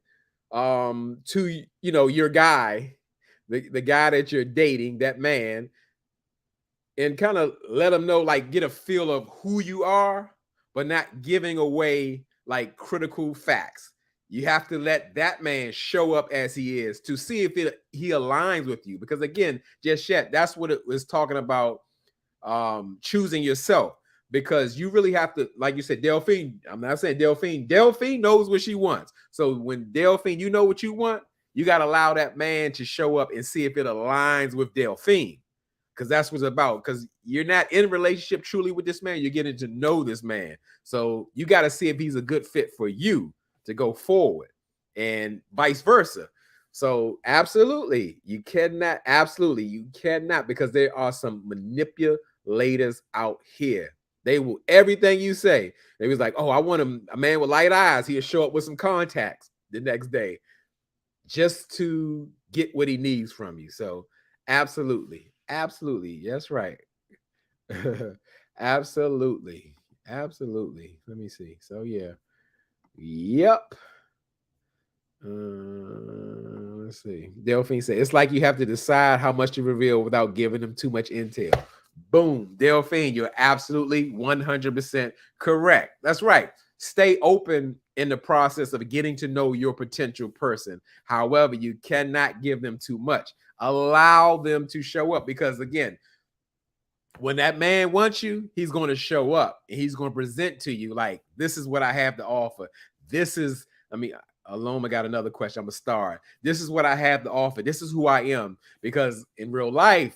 to your guy, the guy that you're dating, that man, and kind of let them know, like get a feel of who you are, but not giving away like critical facts. You have to let that man show up as he is to see if he aligns with you. Because again, just yet, that's what it was talking about, choosing yourself. Because you really have to, like you said, Delphine, I'm not saying Delphine knows what she wants. So when Delphine, you know what you want, you got to allow that man to show up and see if it aligns with Delphine. Because that's what it's about. Because you're not in a relationship truly with this man, you're getting to know this man. So you got to see if he's a good fit for you to go forward, and vice versa. So absolutely, you cannot, because there are some manipulators out here. They will, everything you say, they was like, oh, I want a man with light eyes. He'll show up with some contacts the next day just to get what he needs from you. So absolutely, that's right. Absolutely. Let me see. So yeah. Yep. Let's see. Delphine said it's like you have to decide how much to reveal without giving them too much intel. Boom. Delphine, you're absolutely 100% correct. That's right. Stay open in the process of getting to know your potential person. However, you cannot give them too much. Allow them to show up, because again, when that man wants you, he's going to show up and he's going to present to you like, this is what I have to offer. This is, Aloma got another question. I'm a star. This is what I have to offer. This is who I am. Because in real life,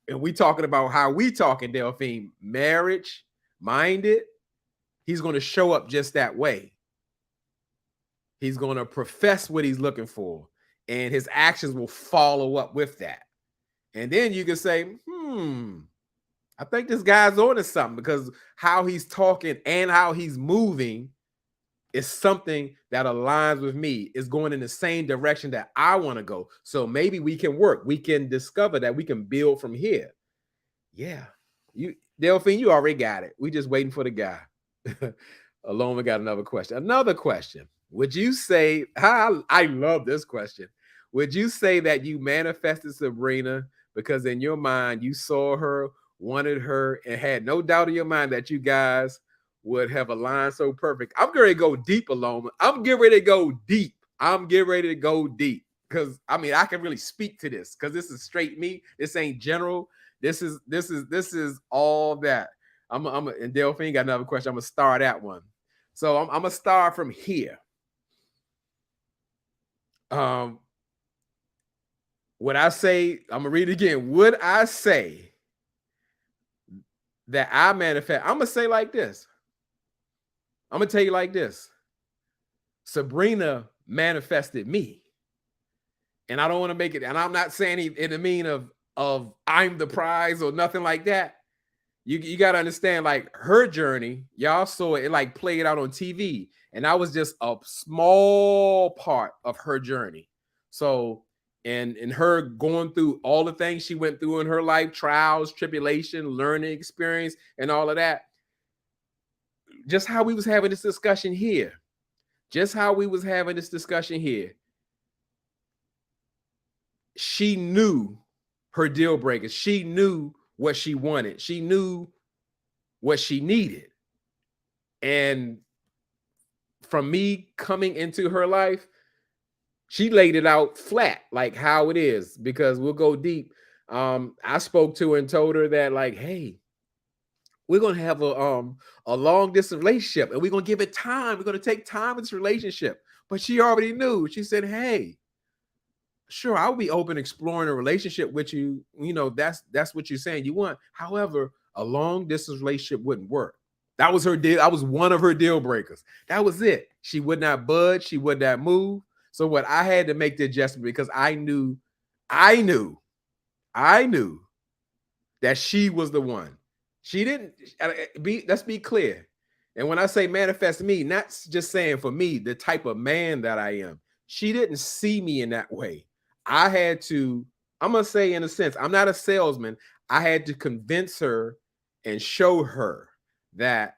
and we talking about how we talking, Delphine, marriage minded, he's going to show up just that way. He's going to profess what he's looking for, and his actions will follow up with that. And then you can say, I think this guy's on to something, because how he's talking and how he's moving is something that aligns with me, is going in the same direction that I want to go. So maybe we can work. We can discover that we can build from here. Yeah. Delphine, you already got it. We just waiting for the guy. Aloma got another question. Would you say, I love this question. Would you say that you manifested Sabrina because in your mind you saw her, wanted her, and had no doubt in your mind that you guys would have aligned so perfect? I'm getting ready to go deep, Aloma. I'm getting ready to go deep. Because I can really speak to this, because this is straight me. This ain't general. This is all that. And Delphine got another question. I'm gonna start that one. So I'm gonna start from here. Would I say, I'm gonna read it again. Would I say that I manifest? I'm gonna say like this. I'm gonna tell you like this. Sabrina manifested me. And I don't want to make it, and I'm not saying in the mean of I'm the prize or nothing like that. You got to understand, like, her journey, y'all saw it like played out on TV, and that was just a small part of her journey. So, and her going through all the things she went through in her life, trials, tribulation, learning experience, and all of that. Just how we was having this discussion here. She knew her deal breakers. She knew what she wanted. She knew what she needed. And from me coming into her life, she laid it out flat, like how it is, because we'll go deep. I spoke to her and told her that, like, hey, we're going to have a long distance relationship, and we're going to give it time. We're going to take time in this relationship. But she already knew. She said, hey, sure, I'll be open exploring a relationship with you. That's what you're saying you want. However, a long distance relationship wouldn't work. That was her deal. That was one of her deal breakers. That was it. She would not budge. She would not move. So what, I had to make the adjustment, because I knew that she was the one. She didn't let's be clear. And when I say manifest me, not just saying for me, the type of man that I am. She didn't see me in that way. I had to, I'm going to say, in a sense, I'm not a salesman. I had to convince her and show her that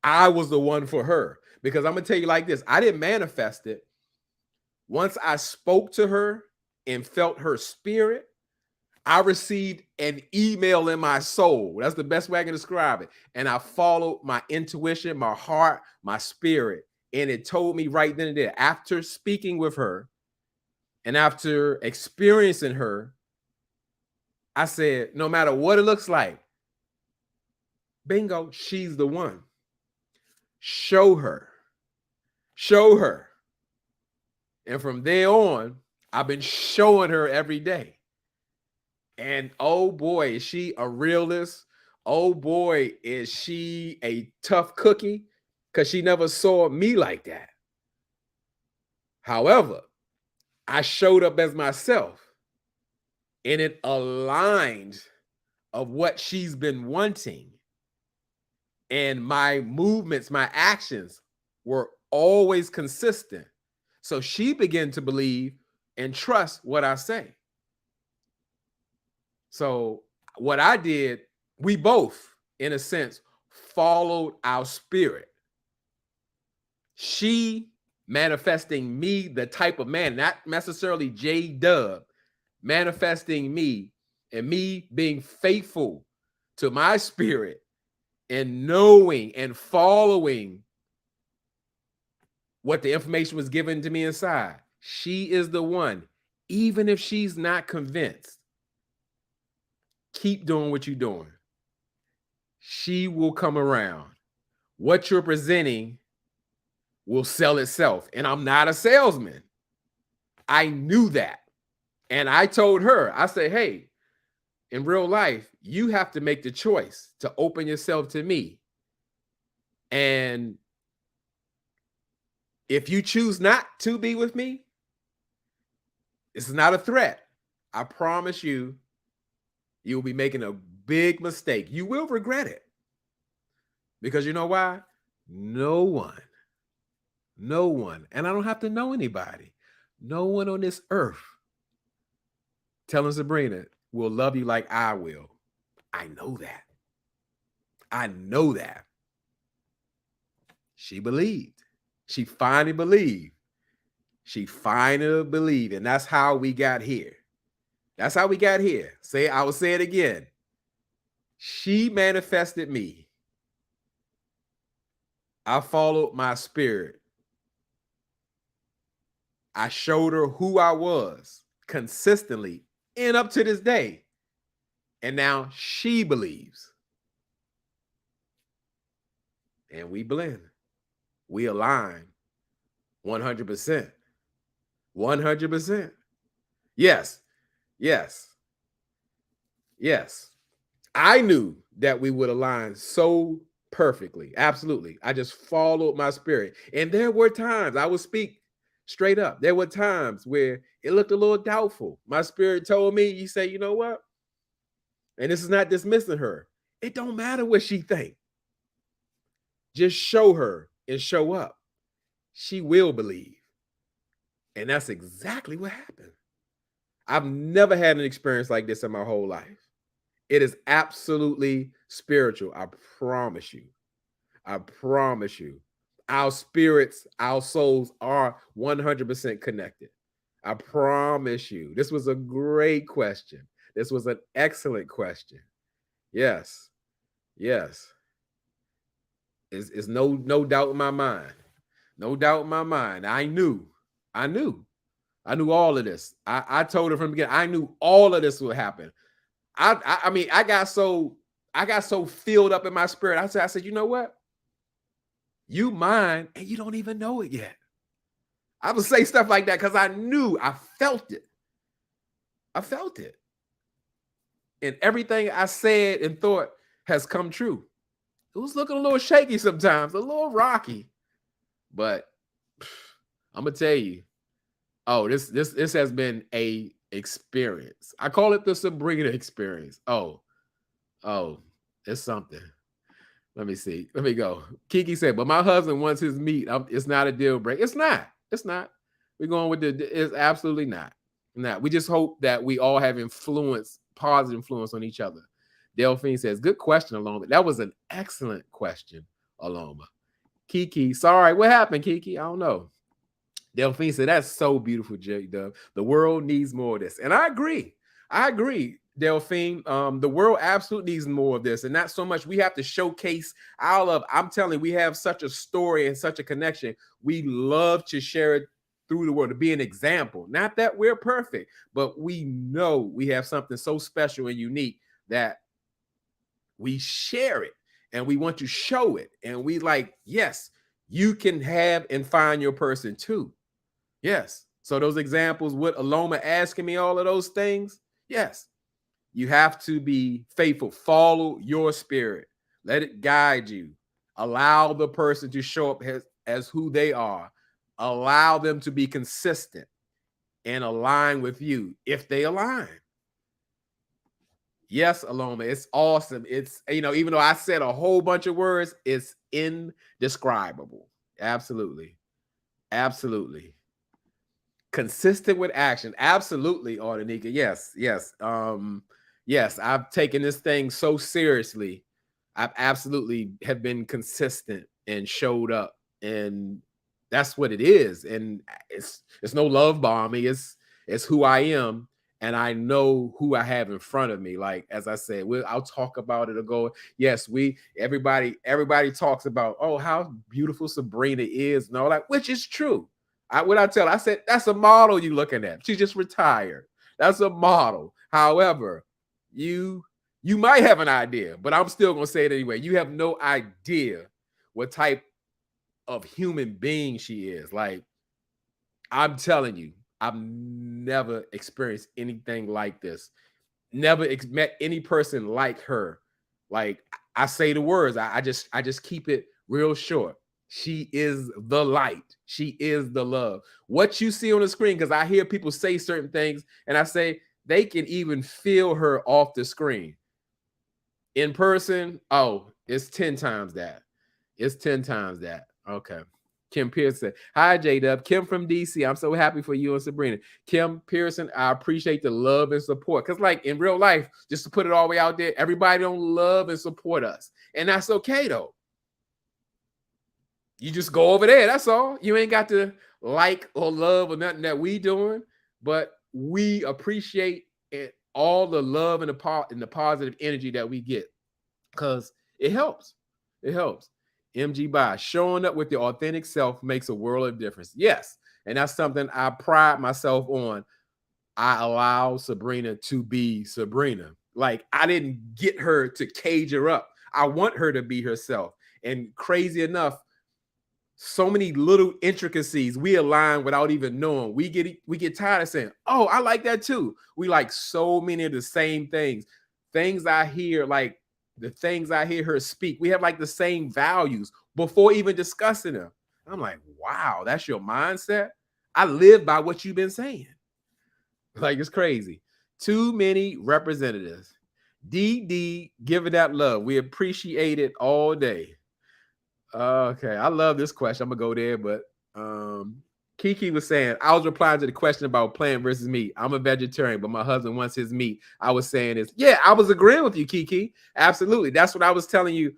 I was the one for her. Because I'm going to tell you like this, I didn't manifest it. Once I spoke to her and felt her spirit, I received an email in my soul. That's the best way I can describe it. And I followed my intuition, my heart, my spirit. And it told me right then and there, after speaking with her and after experiencing her, I said, no matter what it looks like, bingo, she's the one. Show her. Show her. And from there on, I've been showing her every day. And oh boy, is she a realist. Oh boy, is she a tough cookie, because she never saw me like that. However, I showed up as myself, and it aligned of what she's been wanting. And my movements, my actions were always consistent. So she began to believe and trust what I say. So what I did, we both, in a sense, followed our spirit. She manifesting me, the type of man, not necessarily JDUB, manifesting me, and me being faithful to my spirit and knowing and following what the information was given to me inside. She is the one, even if she's not convinced. Keep doing what you're doing. She will come around. What you're presenting will sell itself. And I'm not a salesman. I knew that. And I told her, I said, hey, in real life, you have to make the choice to open yourself to me. And if you choose not to be with me, this is not a threat. I promise you, you'll be making a big mistake. You will regret it. Because you know why? No one, and I don't have to know anybody, no one on this earth telling Sabrina will love you like I will. I know that. I know that. She believed. She finally believed. She finally believed. And that's how we got here. That's how we got here. I will say it again. She manifested me. I followed my spirit. I showed her who I was consistently and up to this day. And now she believes. And we blend. We align 100%. 100%. Yes. Yes. Yes. I knew that we would align so perfectly. Absolutely. I just followed my spirit. And there were times, I would speak straight up. There were times where it looked a little doubtful. My spirit told me, you say, you know what? And this is not dismissing her. It don't matter what she think. Just show her and show up. She will believe. And that's exactly what happened. I've never had an experience like this in my whole life. It is absolutely spiritual. I promise you. I promise you. Our spirits, our souls are 100% connected. I promise you. This was a great question. This was an excellent question. Yes. Yes. It's no doubt in my mind. No doubt in my mind. I knew all of this. I told her from the beginning, I knew all of this would happen. I mean, I got so filled up in my spirit. I said, you know what? You mine, and you don't even know it yet. I would say stuff like that because I knew, I felt it. I felt it. And everything I said and thought has come true. It was looking a little shaky sometimes, a little rocky. But I'm gonna tell you, oh, this has been a experience. I call it the Sabrina experience. Oh, it's something. Let me see. Let me go. Kiki said, but my husband wants his meat. It's not a deal break. It's not. It's not. We're going with it's absolutely not. We just hope that we all have influence, positive influence on each other. Delphine says, good question, Aloma. That was an excellent question, Aloma. Kiki, sorry. What happened, Kiki? I don't know. Delphine said, that's so beautiful, JDUB. The world needs more of this. And I agree. Delphine. The world absolutely needs more of this, and not so much we have to showcase our love. I'm telling you, we have such a story and such a connection. We love to share it through the world, to be an example. Not that we're perfect, but we know we have something so special and unique that we share it, and we want to show it. And we like, yes, you can have and find your person too. Yes. So those examples, what Aloma asking me, all of those things, yes. You have to be faithful. Follow your spirit. Let it guide you. Allow the person to show up as who they are. Allow them to be consistent and align with you if they align. Yes, Aloma, it's awesome. It's, even though I said a whole bunch of words, it's indescribable. Absolutely. Absolutely. Consistent with action. Absolutely, Ardenika. Yes, yes. Yes, I've taken this thing so seriously. I've absolutely have been consistent and showed up, and that's what it is. And it's no love bombing. It's who I am, and I know who I have in front of me. Like, as I said, I'll talk about it or go. Yes, everybody talks about, oh, how beautiful Sabrina is and all that, which is true. I said, that's a model you looking at. She just retired. That's a model. However, you might have an idea, but I'm still gonna say it anyway. You have no idea what type of human being she is. Like, I'm telling you, I've never experienced anything like this. Never met any person like her. Like, I say the words, I just keep it real short. She is the light. She is the love. What you see on the screen, because I hear people say certain things, and I say they can even feel her off the screen. In person, oh, it's 10 times that. It's 10 times that. Okay. Kim Pearson. Hi, JDUB. Kim from DC. I'm so happy for you and Sabrina. Kim Pearson, I appreciate the love and support. Because, like, in real life, just to put it all the way out there, everybody don't love and support us. And that's okay, though. You just go over there. That's all. You ain't got to like or love or nothing that we doing. But we appreciate it, all the love and the positive energy that we get. Because it helps. It helps. MG by showing up with your authentic self makes a world of difference. Yes. And that's something I pride myself on. I allow Sabrina to be Sabrina. Like, I didn't get her to cage her up. I want her to be herself. And crazy enough, so many little intricacies we align without even knowing. We get tired of saying, oh, I like that too. We like so many of the same things. Things I hear, like the things I hear her speak, we have like the same values before even discussing them. I'm like, wow, that's your mindset. I live by what you've been saying. Like, it's crazy. Too many representatives. DD, giving that love. We appreciate it all day. Okay, I love this question. I'm gonna go there, but Kiki was saying, I was replying to the question about plant versus meat. I'm a vegetarian, but my husband wants his meat. I was saying is, yeah, I was agreeing with you, Kiki. Absolutely. That's what I was telling you,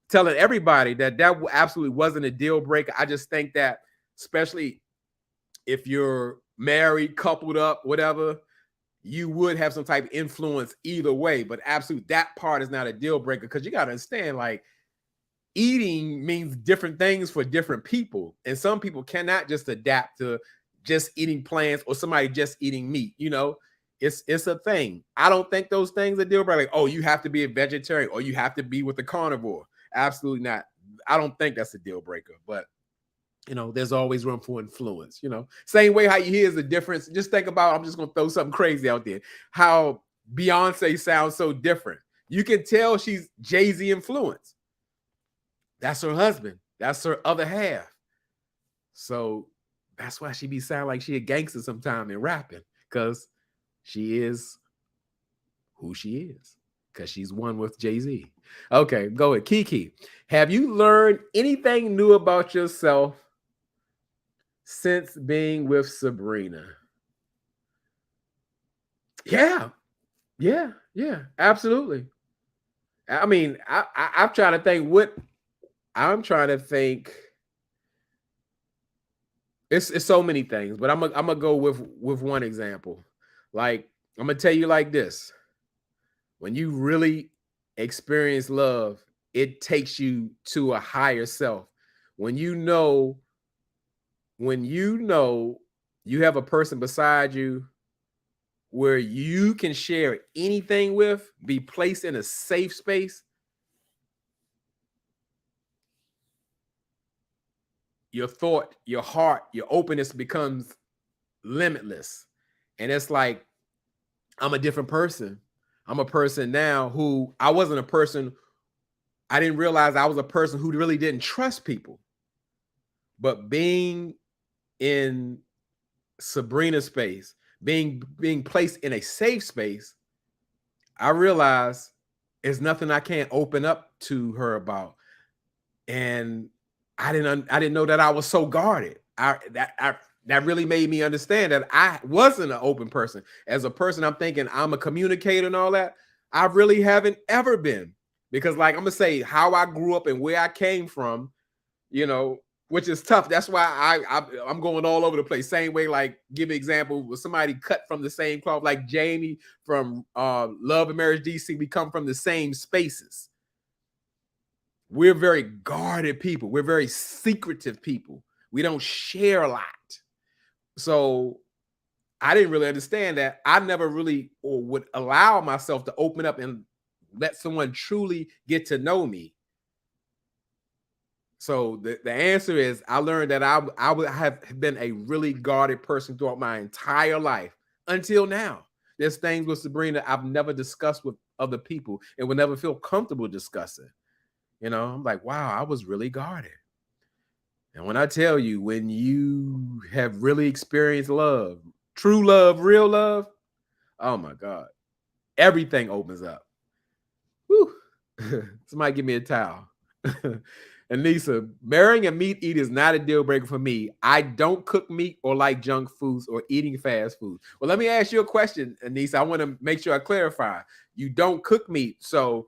telling everybody that absolutely wasn't a deal breaker. I just think that, especially if you're married, coupled up, whatever, you would have some type of influence either way. But absolutely, that part is not a deal breaker, because you got to understand, like, eating means different things for different people. And some people cannot just adapt to just eating plants, or somebody just eating meat. It's a thing. I don't think those things are deal breaker. Like, oh, you have to be a vegetarian or you have to be with the carnivore. Absolutely not. I don't think that's a deal breaker, but there's always room for influence. Same way how you hear is the difference. Just think about, I'm just going to throw something crazy out there, how Beyonce sounds so different. You can tell she's Jay-Z influence. That's her husband. That's her other half. So that's why she be sounding like she a gangster sometime in rapping, because she is who she is, because she's one with Jay-Z. Okay, go ahead. Kiki, have you learned anything new about yourself since being with Sabrina? Yeah, absolutely. I mean, I'm trying to think what I'm trying to think. It's so many things, but I'm gonna go with one example. Like, I'm gonna tell you like this. When you really experience love, it takes you to a higher self. When you know, when you know you have a person beside you where you can share anything with, be placed in a safe space, your thought, your heart, your openness becomes limitless. And it's like, I'm a different person. I'm a person now who I wasn't a person, I didn't realize I was a person who really didn't trust people. But being in Sabrina's space, being placed in a safe space, I realized there's nothing I can't open up to her about. And I didn't know that I was so guarded. That really made me understand that I wasn't an open person. As a person, I'm thinking I'm a communicator and all that. I really haven't ever been, because like I'm gonna say how I grew up and where I came from, you know, which is tough. That's why I'm going all over the place. Same way, like give an example with somebody cut from the same cloth, like Jamie from Love and Marriage DC. We come from the same spaces. We're very guarded people. We're very secretive people. We don't share a lot. So I didn't really understand that. I never really or would allow myself to open up and let someone truly get to know me. So the answer is I learned that I would have been a really guarded person throughout my entire life until now. There's things with Sabrina I've never discussed with other people and would never feel comfortable discussing. You know, I'm like, wow, I was really guarded. And when I tell you, when you have really experienced love, true love, real love, oh my God, everything opens up. Whew. Somebody give me a towel. And Lisa, marrying a meat eater is not a deal breaker for me. I don't cook meat or like junk foods or eating fast food. Well, let me ask you a question, Anissa. I want to make sure I clarify. You don't cook meat. So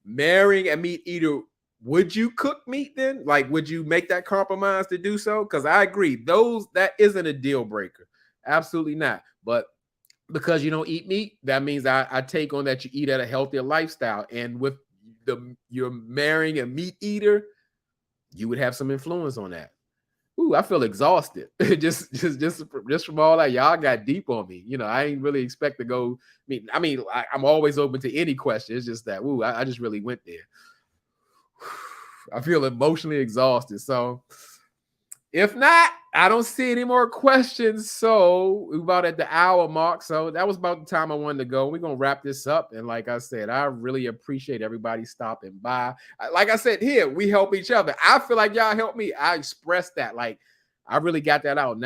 marrying a meat eater, would you cook meat then? Like, would you make that compromise to do so? Because I agree, that isn't a deal breaker. Absolutely not. But because you don't eat meat, that means I take on that you eat at a healthier lifestyle. And with you're marrying a meat eater, you would have some influence on that. Ooh, I feel exhausted. just from all that. Y'all got deep on me. You know, I ain't really expect to go. I'm always open to any question. It's just that, ooh, I just really went there. I feel emotionally exhausted. So if not, I don't see any more questions. So we're about at the hour mark. So that was about the time I wanted to go. We're going to wrap this up. And like I said, I really appreciate everybody stopping by. Like I said, here, we help each other. I feel like y'all help me. I expressed that. Like, I really got that out.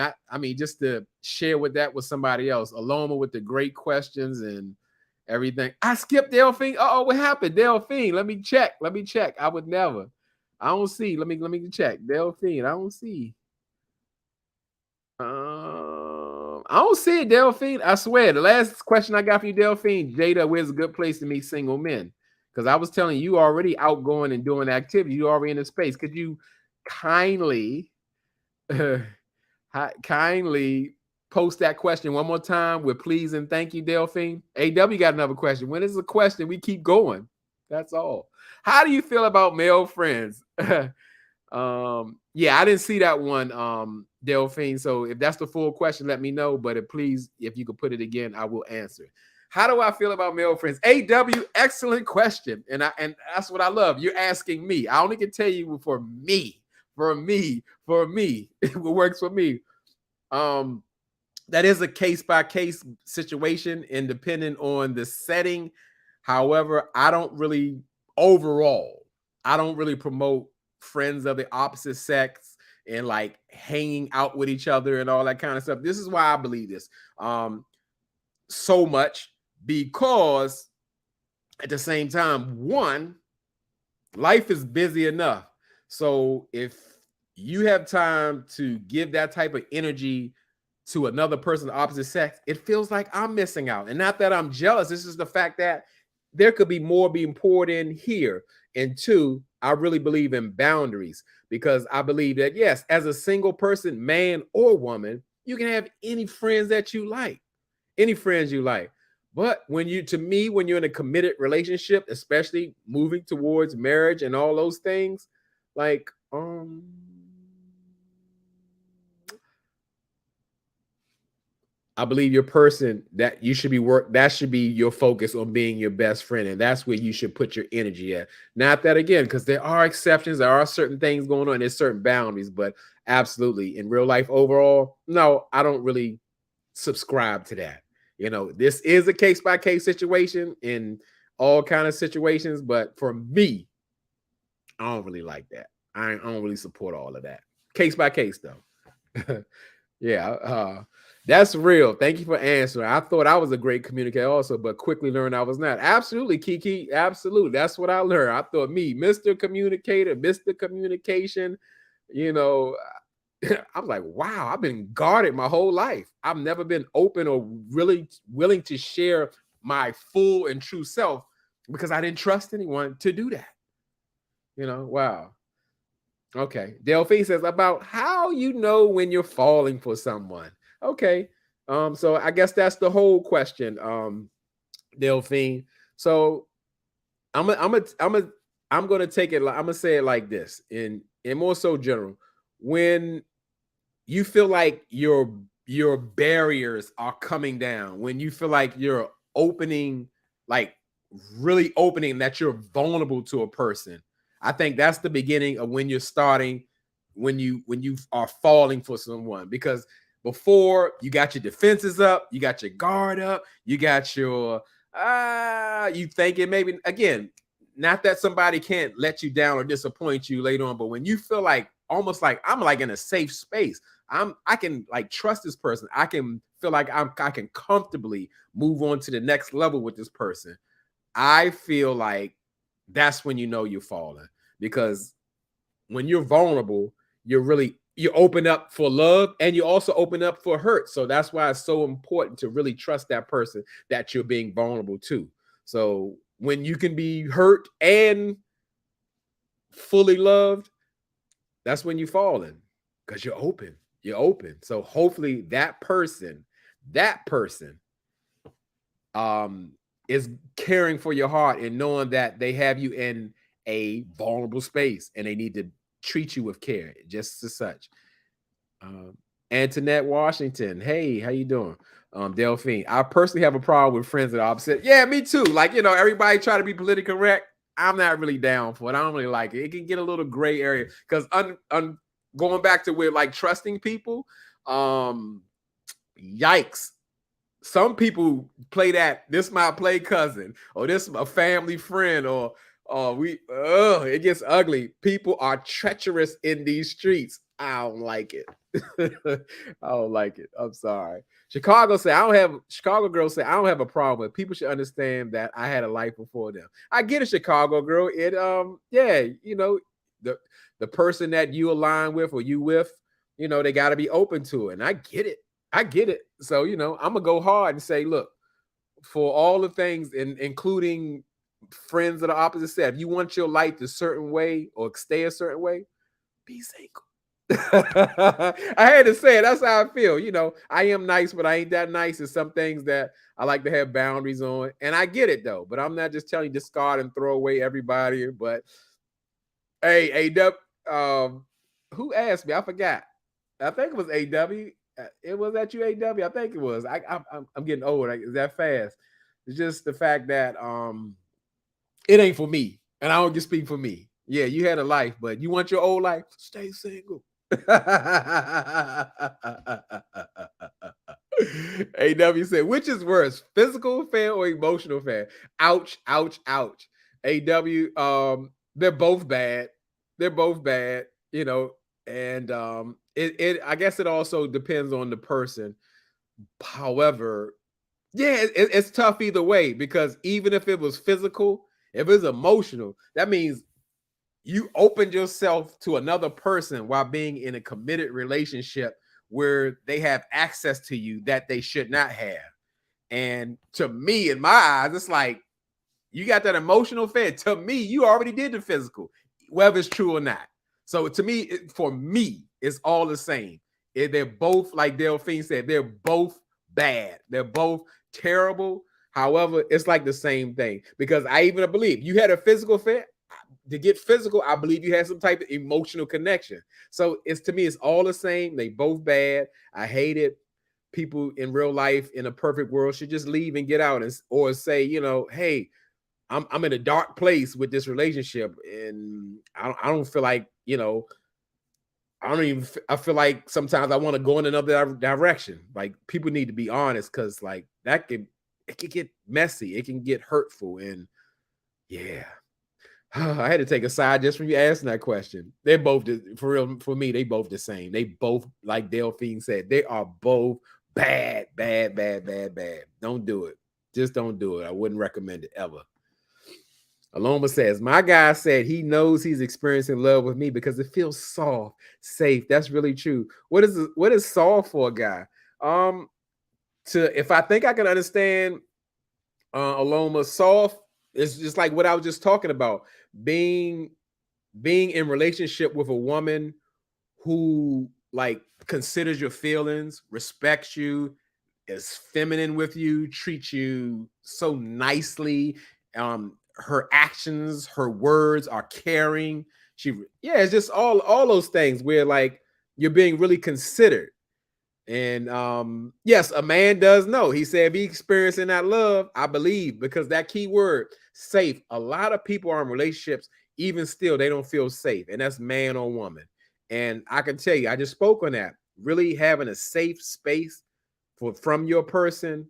Just to share that with somebody else. Aloma with the great questions and everything. I skipped Delphine. Uh-oh, what happened? Delphine, let me check. I would never. I don't see. Let me check. Delphine, I don't see. I don't see it, Delphine. I swear. The last question I got for you, Delphine, Jada, where's a good place to meet single men? Because I was telling you already outgoing and doing activity. You already in the space. Could you kindly, kindly post that question one more time with please and thank you, Delphine? AW got another question. When is a question, we keep going. That's all. How do you feel about male friends? Yeah, I didn't see that one, Delphine. So if that's the full question, let me know. But please, if you could put it again, I will answer. How do I feel about male friends? AW, excellent question. And that's what I love. You're asking me. I only can tell you for me. It works for me. That is a case-by-case situation and depending on the setting. However, I don't really promote friends of the opposite sex and like hanging out with each other and all that kind of stuff. This is why I believe this so much, because at the same time, one, life is busy enough. So if you have time to give that type of energy to another person of the opposite sex, it feels like I'm missing out. And not that I'm jealous. This is the fact that there could be more being poured in here. And two, I really believe in boundaries, because I believe that, yes, as a single person, man or woman, you can have any friends that you like, any friends you like. But when when you're in a committed relationship, especially moving towards marriage and all those things, like, I believe your person that you should be that should be your focus on being your best friend. And that's where you should put your energy at. Not that again, because there are exceptions, there are certain things going on, there's certain boundaries, but absolutely in real life overall, no, I don't really subscribe to that. This is a case-by-case situation in all kind of situations, but for me, I don't really like that. I don't really support all of that. Case by case, though. Yeah, that's real. Thank you for answering. I thought I was a great communicator also, but quickly learned I was not. Absolutely, Kiki. Absolutely. That's what I learned. I thought me, Mr. Communicator, Mr. Communication, you know, I was like, wow, I've been guarded my whole life. I've never been open or really willing to share my full and true self because I didn't trust anyone to do that. Wow. Okay. Delphine says about how you know when you're falling for someone. Okay. So I guess that's the whole question, Delphine. So I'm gonna take it. I'm gonna say it like this, in more so general. When you feel like your barriers are coming down, when you feel like you're opening, like really opening, that you're vulnerable to a person, I think that's the beginning of when you're starting, when you are falling for someone. Because before, you got your defenses up, you got your guard up, you got your you thinking maybe again, not that somebody can't let you down or disappoint you later on, but when you feel like almost like I'm like in a safe space, I can like trust this person, I can feel like I can comfortably move on to the next level with this person, I feel like that's when you know you're falling. Because when you're vulnerable, you open up for love, and you also open up for hurt. So that's why it's so important to really trust that person that you're being vulnerable to. So when you can be hurt and fully loved, that's when you're falling, because you're open. You're open. So hopefully that person is caring for your heart and knowing that they have you in a vulnerable space and they need to treat you with care, just as such. Antoinette Washington, hey, how you doing? Delphine, I personally have a problem with friends that are opposite. Yeah, me too. Like, everybody try to be politically correct. I'm not really down for it. I don't really like it. It can get a little gray area because going back to where like trusting people, yikes. Some people play that this my play cousin, or this a family friend, or it gets ugly. People are treacherous in these streets. I don't like it. I don't like it. I'm sorry. Chicago girl say I don't have a problem with people should understand that I had a life before them. I get it, Chicago girl. It yeah, the person that you align with or you with, they got to be open to it. And I get it. So, I'm gonna go hard and say, look, for all the things, including friends of the opposite sex, if you want your life a certain way or stay a certain way, be single. I had to say it. That's how I feel. I am nice, but I ain't that nice. There's some things that I like to have boundaries on. And I get it though. But I'm not just telling you discard and throw away everybody. But hey, AW, who asked me? I forgot. I think it was AW. It was at you, AW. I think it was. I'm getting old. Is that fast? It's just the fact that it ain't for me, and I don't just speak for me. Yeah, you had a life, but you want your old life, stay single. AW said, which is worse, physical fan or emotional fan? Ouch, ouch, ouch. AW, they're both bad. They're both bad, and I guess it also depends on the person. However, yeah, it's tough either way, because even if it was physical, if it's emotional, that means you opened yourself to another person while being in a committed relationship where they have access to you that they should not have. And to me, in my eyes, it's like you got that emotional fan. To me, you already did the physical, whether it's true or not. So to me, for me, it's all the same. They're both, like Delphine said, they're both bad. They're both terrible. However, it's like the same thing because I even believe you had a physical fit. To get physical, I believe you had some type of emotional connection. So it's to me, it's all the same. They both bad. I hate it. People in real life in a perfect world should just leave and get out and or say, you know, hey, I'm in a dark place with this relationship, and I don't feel like, you know, I don't even I feel like sometimes I want to go in another direction. Like people need to be honest because like that can it can get messy, it can get hurtful, and yeah. I had to take a side just from you asking that question. They're both for real for me. They both the same. They both, like Delphine said, they are both bad, bad, bad, bad, bad. Don't do it. Just don't do it. I wouldn't recommend it ever. Aloma says, my guy said he knows he's experiencing love with me because it feels soft, safe. That's really true. What is soft for a guy? To if I think I can understand Aloma, soft is just like what I was just talking about. Being in relationship with a woman who like considers your feelings, respects you, is feminine with you, treats you so nicely. Her actions, her words are caring. Yeah, it's just all those things where like you're being really considered. And yes, a man does know. He said if he experiencing that love, I believe, because that key word, safe. A lot of people are in relationships, even still, they don't feel safe, and that's man or woman. And I can tell you, I just spoke on that. Really having a safe space from your person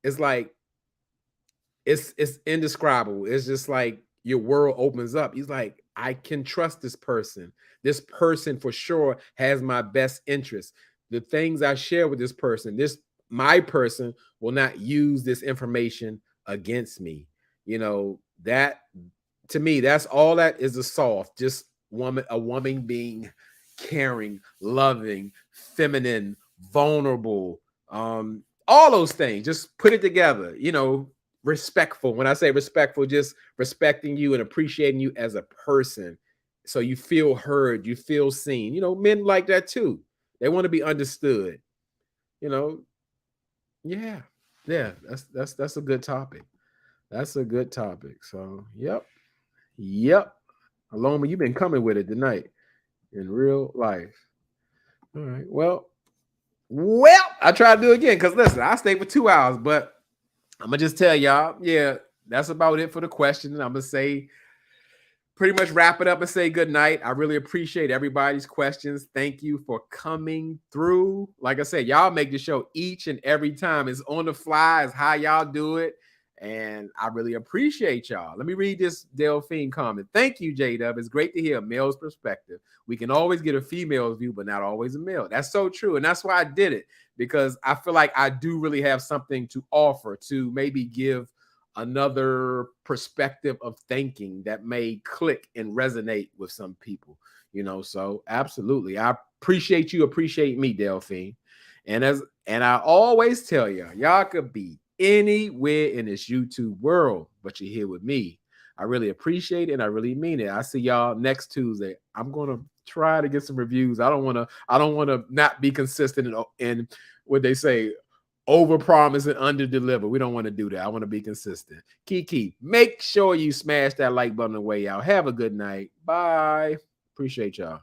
is like it's indescribable. It's just like your world opens up. He's like, I can trust this person. This person for sure has my best interest. The things I share with this person, this my person will not use this information against me. You know, that to me, that's all that is a soft, just a woman being caring, loving, feminine, vulnerable, all those things. Just put it together, you know, respectful. When I say respectful, just respecting you and appreciating you as a person. So you feel heard, you feel seen. You know, men like that too. They want to be understood. You know, yeah. Yeah, that's a good topic. That's a good topic. So, yep. Yep. Aloma, you've been coming with it tonight in real life. All right. Well, I try to do it again because listen, I stayed for 2 hours, but I'm gonna just tell y'all, yeah, that's about it for the question. I'm gonna say pretty much wrap it up and say good night. I really appreciate everybody's questions. Thank you for coming through. Like I said, y'all make the show each and every time. It's on the fly, it's how y'all do it. And I really appreciate y'all. Let me read this Delphine comment. Thank you, JDub. It's great to hear a male's perspective. We can always get a female's view, but not always a male. That's so true. And that's why I did it, because I feel like I do really have something to offer to maybe give another perspective of thinking that may click and resonate with some people, you know. So absolutely, I appreciate you, appreciate me, Delphine. And I always tell y'all could be anywhere in this YouTube world, but you're here with me. I really appreciate it and I really mean it. I see y'all next Tuesday. I'm gonna try to get some reviews. I don't want to not be consistent in what they say, over promise and under deliver. We don't want to do that. I want to be consistent. Kiki, make sure you smash that like button on the way out. Have a good night. Bye. Appreciate y'all.